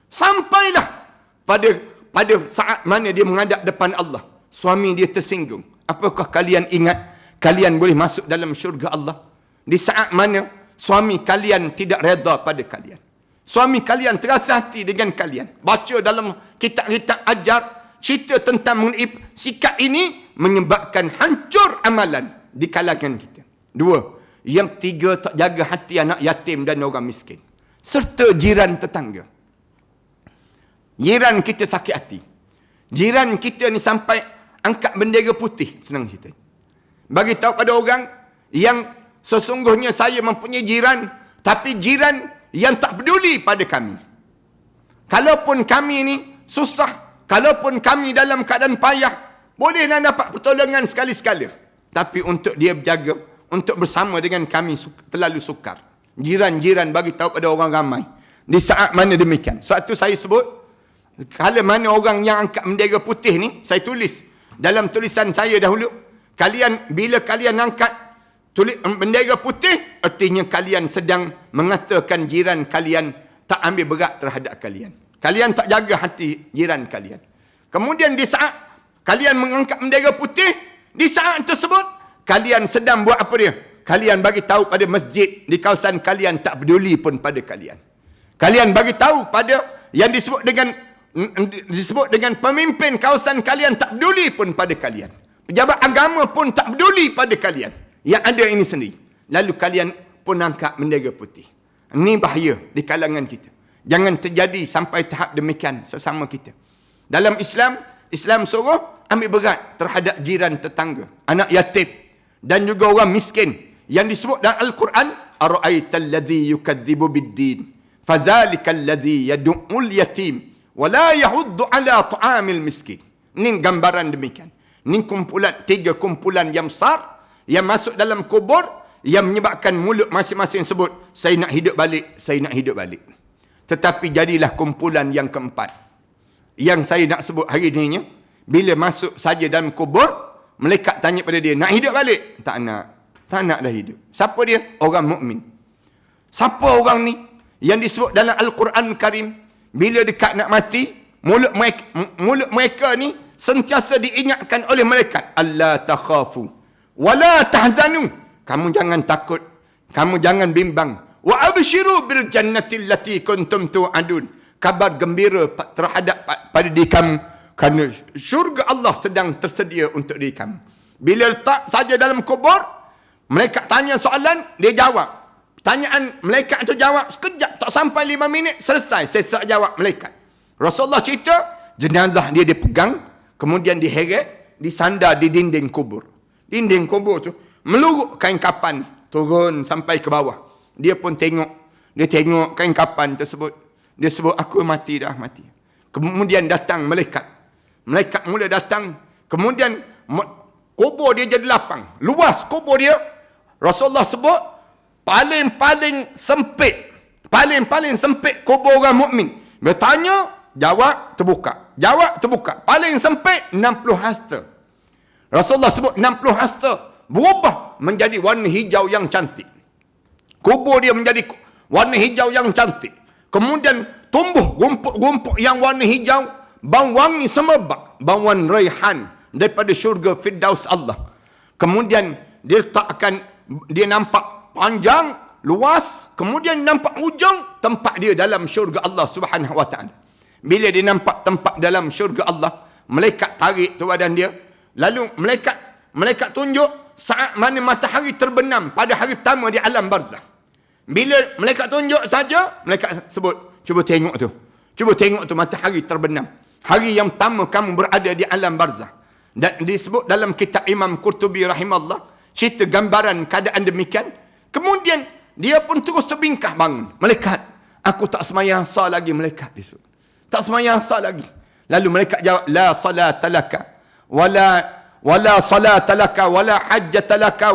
sampailah pada saat mana dia menghadap depan Allah. Suami dia tersinggung. Apakah kalian ingat kalian boleh masuk dalam syurga Allah? Di saat mana suami kalian tidak reda pada kalian. Suami kalian terasa hati dengan kalian. Baca dalam kitab-kitab ajar, cerita tentang mengenai sikap ini menyebabkan hancur amalan di kalangan kita. Dua. Yang ketiga, tak jaga hati anak yatim dan orang miskin. Serta jiran tetangga. Jiran kita sakit hati. Jiran kita ni sampai angkat bendera putih, senang cerita. Bagi tahu pada orang yang sesungguhnya saya mempunyai jiran, tapi jiran yang tak peduli pada kami. Kalaupun kami ni susah, kalaupun kami dalam keadaan payah, bolehlah dapat pertolongan sekali-sekala. Tapi untuk dia berjaga, untuk bersama dengan kami terlalu sukar. Jiran-jiran bagi tahu pada orang ramai. Di saat mana demikian. Sebab tu saya sebut, kalau mana orang yang angkat bendera putih ni, saya tulis dalam tulisan saya dahulu, bila kalian angkat bendera putih, artinya kalian sedang mengatakan jiran kalian tak ambil berat terhadap kalian. Kalian tak jaga hati jiran kalian. Kemudian di saat kalian mengangkat bendera putih, di saat tersebut, kalian sedang buat apa dia? Kalian bagi tahu pada masjid di kawasan kalian tak peduli pun pada kalian. Kalian bagi tahu pada yang disebut dengan pemimpin kawasan kalian tak peduli pun pada kalian. Pejabat agama pun tak peduli pada kalian. Yang ada ini sendiri. Lalu kalian pun angkat bendera putih. Ini bahaya di kalangan kita. Jangan terjadi sampai tahap demikian sesama kita. Dalam Islam suruh ambil berat terhadap jiran tetangga, anak yatim dan juga orang miskin yang disebut dalam Al-Quran, ara'aital ladzi yukadzibu bid-din fadzalikal ladzi yad'ul yatim wa la yahuddu ala ta'amil miskin. Ini gambaran demikian. Ini tiga kumpulan yang besar yang masuk dalam kubur yang menyebabkan mulut masing-masing sebut, saya nak hidup balik, saya nak hidup balik. Tetapi jadilah kumpulan yang keempat yang saya nak sebut hari ini, bila masuk saja dalam kubur, malaikat tanya pada dia, nak hidup balik? Tak nak. Tak nak dah hidup. Siapa dia? Orang mukmin. Siapa orang ni? Yang disebut dalam Al-Quran Karim, bila dekat nak mati, mulut mereka ni sentiasa diingatkan oleh malaikat, Allah takhafu wala tahzanu. Kamu jangan takut, kamu jangan bimbang. Wa abshiru bil jannati allati kuntum tu'adun. Kabar gembira terhadap pada diri kamu, kerana syurga Allah sedang tersedia untuk diri kamu. Bila letak saja dalam kubur, mereka tanya soalan, dia jawab. Pertanyaan malaikat itu jawab sekejap, tak sampai 5 minit, selesai sesak jawab malaikat. Rasulullah cerita, jenazah dia dipegang, kemudian diheret, disandar di dinding kubur. Dinding kubur tu meluruk kain kapan turun sampai ke bawah. Dia pun tengok, dia tengok kain kapan tersebut. Dia sebut, aku mati dah, mati. Kemudian datang malaikat. Malaikat mula datang, kemudian kubur dia jadi lapang. Luas kubur dia, Rasulullah sebut, paling-paling sempit kubur orang mukmin. Bertanya, jawab, terbuka. Jawab, terbuka. Paling sempit, 60 hasta. Rasulullah sebut 60 hasta berubah menjadi warna hijau yang cantik. Kubur dia menjadi warna hijau yang cantik. Kemudian tumbuh rumput-rumput yang warna hijau, bau wangi semerbak, bauan raihan daripada syurga Firdaus Allah. Kemudian dia nampak panjang, luas, kemudian nampak ujung tempat dia dalam syurga Allah Subhanahu wa taala. Bila dia nampak tempat dalam syurga Allah, malaikat tarik tu badan dia, lalu malaikat tunjuk saat mana matahari terbenam pada hari pertama di alam barzakh. Bila malaikat tunjuk saja, malaikat sebut, cuba tengok tu. Cuba tengok tu matahari terbenam. Hari yang pertama kamu berada di alam barzakh. Dan disebut dalam kitab Imam Qurtubi rahimahullah, cerita gambaran keadaan demikian. Kemudian dia pun terus terbingkah bangun. Malaikat, aku tak semayang sah lagi, malaikat disebut. Tak semayang sah lagi. Lalu malaikat jawab, la salata laka wala salata laka wala hajjata laka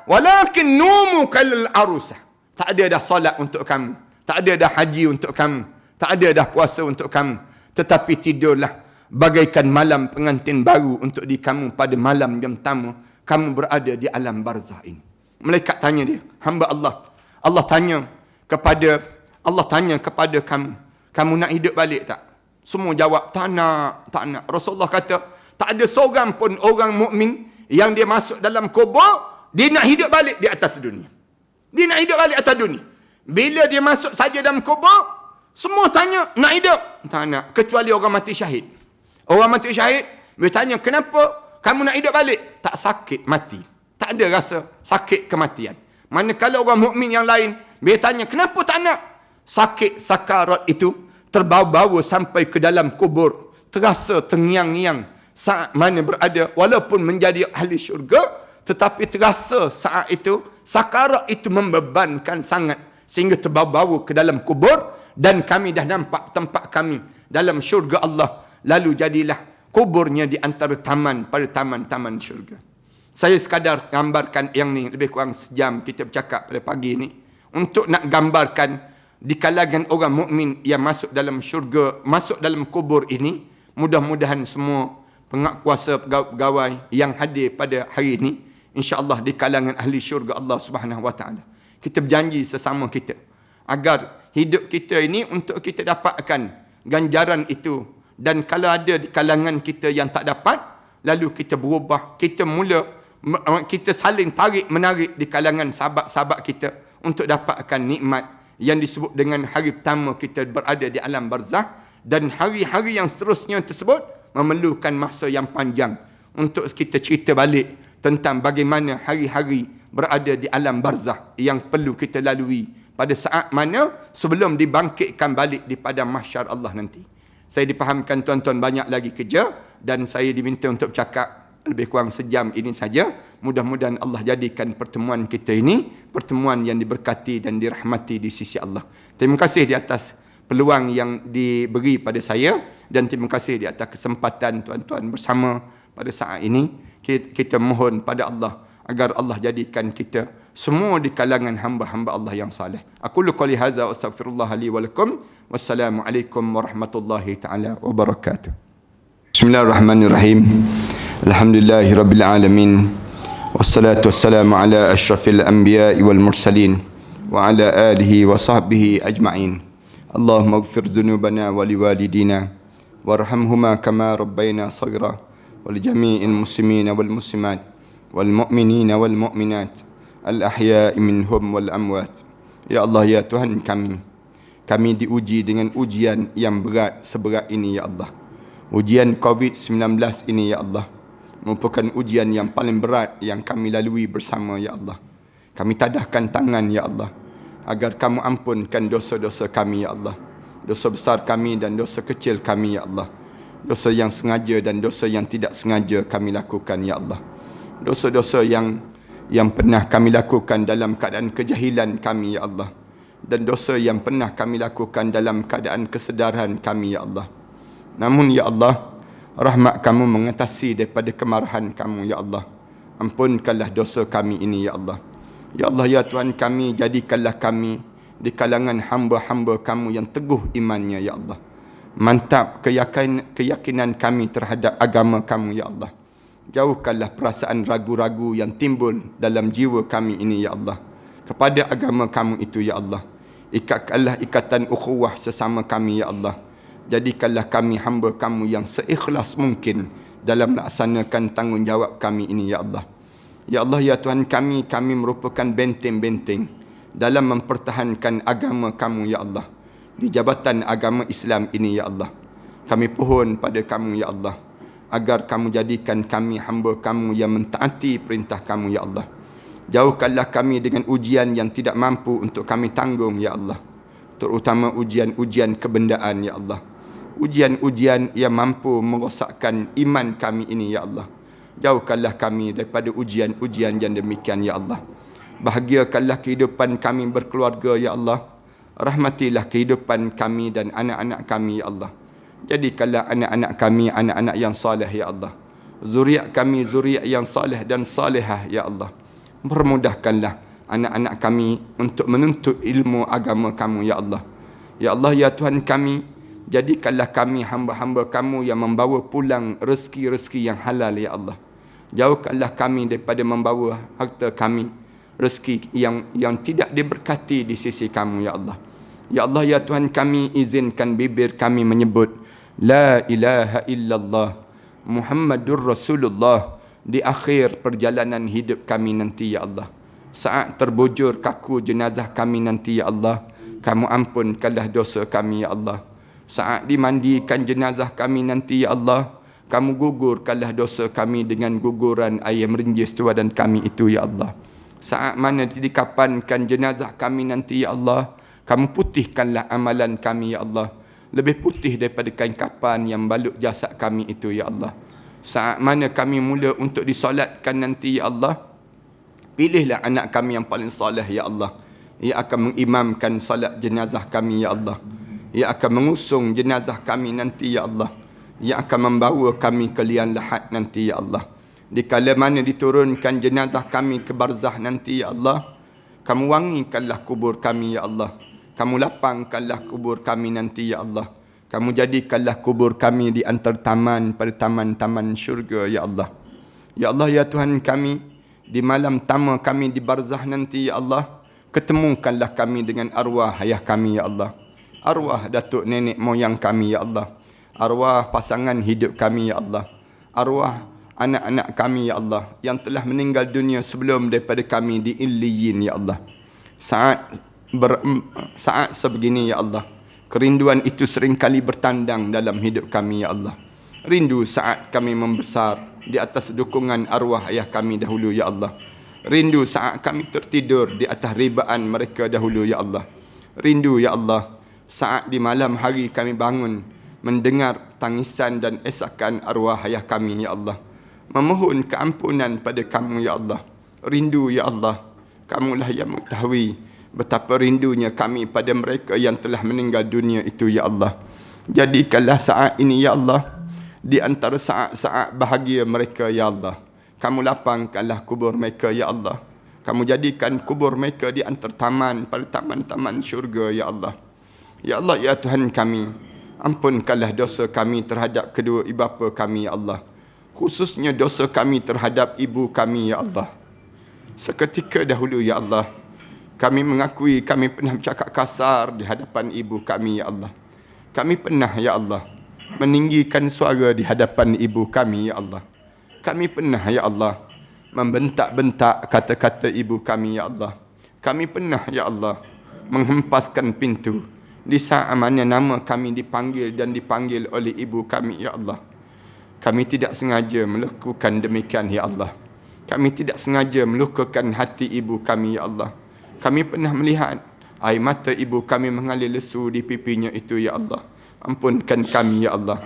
walakin numu kal arusah. Tak ada dah solat untuk kamu, tak ada dah haji untuk kamu, tak ada dah puasa untuk kamu. Tetapi tidurlah bagaikan malam pengantin baru untuk di kamu pada malam yang pertama kamu berada di alam barzah ini. Malaikat tanya dia, hamba Allah. Allah tanya kepada kamu, kamu nak hidup balik tak? Semua jawab, tak nak. Rasulullah kata, tak ada seorang pun orang mukmin yang dia masuk dalam kubur, dia nak hidup balik di atas dunia. Dia nak hidup balik atas dunia. Bila dia masuk saja dalam kubur, semua tanya, nak hidup? Tak nak. Kecuali orang mati syahid. Orang mati syahid, dia tanya, kenapa kamu nak hidup balik? Tak sakit mati. Tak ada rasa sakit kematian. Manakala orang mukmin yang lain, dia tanya, kenapa tak nak? Sakit sakarat itu terbawa-bawa sampai ke dalam kubur. Terasa terngiang-ngiang saat mana berada, walaupun menjadi ahli syurga, tetapi terasa saat itu, sakarat itu membebankan sangat, sehingga terbawa-bawa ke dalam kubur, dan kami dah nampak tempat kami dalam syurga Allah. Lalu jadilah kuburnya di antara taman pada taman-taman syurga. Saya sekadar gambarkan yang ni, lebih kurang sejam kita bercakap pada pagi ni, untuk nak gambarkan di kalangan orang mukmin yang masuk dalam syurga, masuk dalam kubur ini, mudah-mudahan semua penguasa pegawai yang hadir pada hari ini, insya-Allah di kalangan ahli syurga Allah Subhanahu Wa Taala. Kita berjanji sesama kita agar hidup kita ini untuk kita dapatkan ganjaran itu, dan kalau ada di kalangan kita yang tak dapat, lalu kita berubah, kita saling tarik menarik di kalangan sahabat-sahabat kita untuk dapatkan nikmat yang disebut dengan hari pertama kita berada di alam barzah, dan hari-hari yang seterusnya tersebut memerlukan masa yang panjang untuk kita cerita balik tentang bagaimana hari-hari berada di alam barzah yang perlu kita lalui pada saat mana sebelum dibangkitkan balik di padang mahsyar Allah nanti. Saya dipahamkan tuan-tuan banyak lagi kerja, dan saya diminta untuk bercakap lebih kurang sejam ini saja. Mudah-mudahan Allah jadikan pertemuan kita ini pertemuan yang diberkati dan dirahmati di sisi Allah. Terima kasih di atas peluang yang diberi pada saya, dan terima kasih di atas kesempatan tuan-tuan bersama pada saat ini. Kita mohon pada Allah agar Allah jadikan kita semua di kalangan hamba-hamba Allah yang saleh. Aku qali hadza wa astaghfirullah li wa lakum. Wassalamualaikum warahmatullahi taala wabarakatuh. Bismillahirrahmanirrahim. Alhamdulillahirabbil alamin. Wassalatu wassalamu ala asyrafil anbiya'i wal mursalin wa ala alihi wa sahbihi ajma'in. Allahumma ighfir dhunubana wa liwalidina warhamhuma kama rabbayna shaghira wa li jami'il muslimina wal muslimat wal mu'minina wal mu'minat al ahya'i minhum wal amwat. Ya Allah, ya Tuhan kami diuji dengan ujian yang berat seberat ini ya Allah. Ujian COVID-19 ini ya Allah merupakan ujian yang paling berat yang kami lalui bersama ya Allah. Kami tadahkan tangan ya Allah agar kamu ampunkan dosa-dosa kami ya Allah. Dosa besar kami dan dosa kecil kami ya Allah. Dosa yang sengaja dan dosa yang tidak sengaja kami lakukan ya Allah. Dosa-dosa yang pernah kami lakukan dalam keadaan kejahilan kami ya Allah, dan dosa yang pernah kami lakukan dalam keadaan kesedaran kami ya Allah. Namun ya Allah, rahmat kamu mengatasi daripada kemarahan kamu ya Allah. Ampunkanlah dosa kami ini ya Allah. Ya Allah, ya Tuhan kami, jadikanlah kami di kalangan hamba-hamba kamu yang teguh imannya ya Allah. Mantap keyakinan kami terhadap agama kamu ya Allah. Jauhkanlah perasaan ragu-ragu yang timbul dalam jiwa kami ini ya Allah kepada agama kamu itu ya Allah. Ikatkanlah ikatan ukhuwah sesama kami ya Allah. Jadikanlah kami hamba kamu yang seikhlas mungkin dalam melaksanakan tanggungjawab kami ini ya Allah. Ya Allah, ya Tuhan kami merupakan benteng-benteng dalam mempertahankan agama kamu ya Allah di jabatan agama Islam ini ya Allah. Kami pohon pada kamu ya Allah agar kamu jadikan kami hamba kamu yang mentaati perintah kamu ya Allah. Jauhkanlah kami dengan ujian yang tidak mampu untuk kami tanggung ya Allah, terutama ujian-ujian kebendaan ya Allah. Ujian-ujian yang mampu merosakkan iman kami ini ya Allah. Jauhkanlah kami daripada ujian-ujian yang demikian ya Allah. Bahagiakanlah kehidupan kami berkeluarga ya Allah. Rahmatilah kehidupan kami dan anak-anak kami ya Allah. Jadikanlah anak-anak kami anak-anak yang saleh ya Allah. Zuriat kami zuriat yang saleh dan salihah ya Allah. Permudahkanlah anak-anak kami untuk menuntut ilmu agama kamu ya Allah. Ya Allah, ya Tuhan kami, Jadikanlah kami hamba-hamba kamu yang membawa pulang rezeki-rezeki yang halal, ya Allah. Jauhkanlah kami daripada membawa harta kami, rezeki yang tidak diberkati di sisi kamu, ya Allah. Ya Allah, ya Tuhan kami, izinkan bibir kami menyebut La ilaha illallah Muhammadur Rasulullah di akhir perjalanan hidup kami nanti, ya Allah. Saat terbujur kaku jenazah kami nanti, ya Allah, kamu ampunkanlah dosa kami, ya Allah. Saat dimandikan jenazah kami nanti, ya Allah, kamu gugurkanlah dosa kami dengan guguran air merinjis tuadan kami itu, ya Allah. Saat mana dikapankan jenazah kami nanti, ya Allah, kamu putihkanlah amalan kami, ya Allah. Lebih putih daripada kain kapan yang balut jasad kami itu, ya Allah. Saat mana kami mula untuk disolatkan nanti, ya Allah, pilihlah anak kami yang paling soleh, ya Allah. Ia akan mengimamkan solat jenazah kami, ya Allah. Ia akan mengusung jenazah kami nanti, ya Allah. Ia akan membawa kami ke liang lahat nanti, ya Allah. Di kala mana diturunkan jenazah kami ke barzah nanti, ya Allah, kamu wangikanlah kubur kami, ya Allah. Kamu lapangkanlah kubur kami nanti, ya Allah. Kamu jadikanlah kubur kami di antara taman pada taman-taman syurga, ya Allah. Ya Allah, ya Tuhan kami, di malam tama kami di barzah nanti, ya Allah, ketemukanlah kami dengan arwah ayah kami, ya Allah. Arwah datuk nenek moyang kami, ya Allah. Arwah pasangan hidup kami, ya Allah. Arwah anak-anak kami, ya Allah, yang telah meninggal dunia sebelum daripada kami di Illiyin, ya Allah. Saat sebegini, ya Allah, kerinduan itu seringkali bertandang dalam hidup kami, ya Allah. Rindu saat kami membesar di atas dukungan arwah ayah kami dahulu, ya Allah. Rindu saat kami tertidur di atas ribaan mereka dahulu, ya Allah. Rindu, ya Allah, saat di malam hari kami bangun mendengar tangisan dan esakan arwah ayah kami, ya Allah. Memohon keampunan pada kamu, ya Allah. Rindu, ya Allah, kamulah yang mengetahui betapa rindunya kami pada mereka yang telah meninggal dunia itu, ya Allah. Jadikanlah saat ini, ya Allah, di antara saat-saat bahagia mereka, ya Allah. Kamu lapangkanlah kubur mereka, ya Allah. Kamu jadikan kubur mereka di antara taman pada taman-taman syurga, ya Allah. Ya Allah, ya Tuhan kami, ampunkanlah dosa kami terhadap kedua ibu bapa kami, ya Allah. Khususnya dosa kami terhadap ibu kami, ya Allah. Seketika dahulu, ya Allah, kami mengakui kami pernah bercakap kasar di hadapan ibu kami, ya Allah. Kami pernah, ya Allah, meninggikan suara di hadapan ibu kami, ya Allah. Kami pernah, ya Allah, membentak-bentak kata-kata ibu kami, ya Allah. Kami pernah, ya Allah, menghempaskan pintu di saat mana nama kami dipanggil dan dipanggil oleh ibu kami, ya Allah. Kami tidak sengaja melakukan demikian, ya Allah. Kami tidak sengaja melukakan hati ibu kami, ya Allah. Kami pernah melihat air mata ibu kami mengalir lesu di pipinya itu, ya Allah. Ampunkan kami, ya Allah.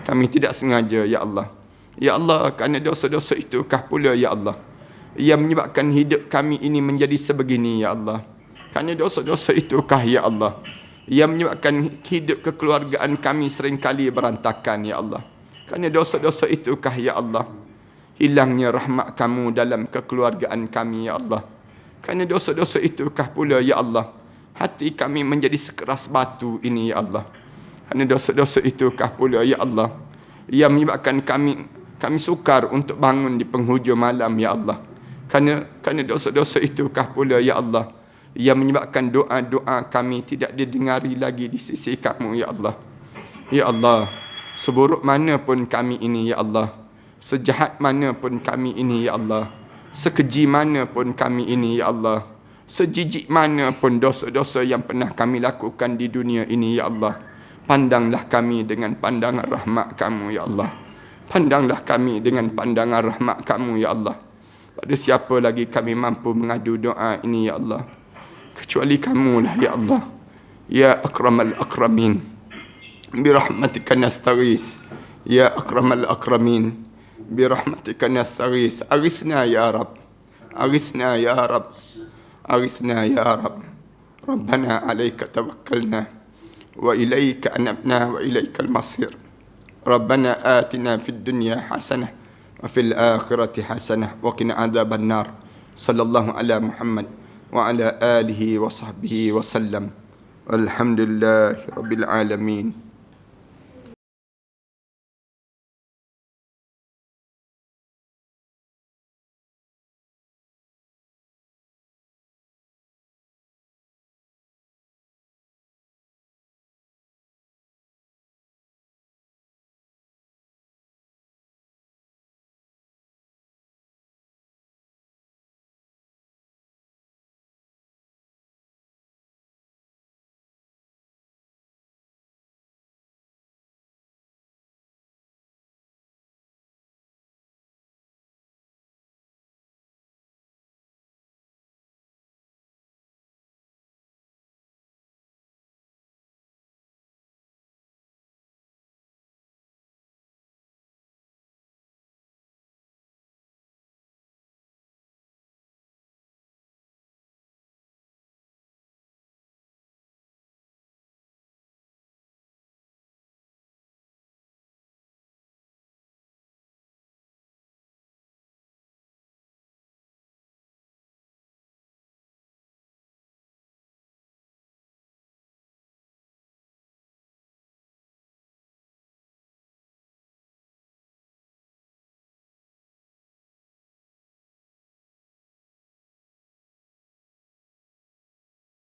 Kami tidak sengaja, ya Allah. Ya Allah, kerana dosa-dosa itukah pula, ya Allah, yang menyebabkan hidup kami ini menjadi sebegini, ya Allah. Kerana dosa-dosa itukah, ya Allah, yang menyebabkan hidup kekeluargaan kami seringkali berantakan, ya Allah. Kerana dosa-dosa itukah, ya Allah, hilangnya rahmat kamu dalam kekeluargaan kami, ya Allah. Kerana dosa-dosa itukah pula, ya Allah, hati kami menjadi sekeras batu ini, ya Allah. Kerana dosa-dosa itukah pula, ya Allah, yang menyebabkan kami sukar untuk bangun di penghujung malam, ya Allah. Kerana dosa-dosa itukah pula, ya Allah, yang menyebabkan doa-doa kami tidak didengari lagi di sisi kamu, ya Allah. Ya Allah, seburuk mana pun kami ini, ya Allah, sejahat mana pun kami ini, ya Allah, sekeji mana pun kami ini, ya Allah, sejijik mana pun dosa-dosa yang pernah kami lakukan di dunia ini, ya Allah, pandanglah kami dengan pandangan rahmat kamu, ya Allah. Pandanglah kami dengan pandangan rahmat kamu, ya Allah. Pada siapa lagi kami mampu mengadu doa ini, ya Allah, kecuali kamulah, ya Allah. Ya akramal akramin, birahmatika nastaghith. Ya akramal akramin, birahmatika nastaghith. Aghithna ya Rab, aghithna ya Rab, aghithna ya Rab. Rabbana alayka tawakkalna wa ilayka anabna wa ilaykal masir. Rabbana atina fid dunya hasanah wa fil akhirati hasanah wa qina adzaban nar. Sallallahu ala Muhammad wa ala alihi wa sahbihi wa sallam. Alhamdulillahi rabbil alamin.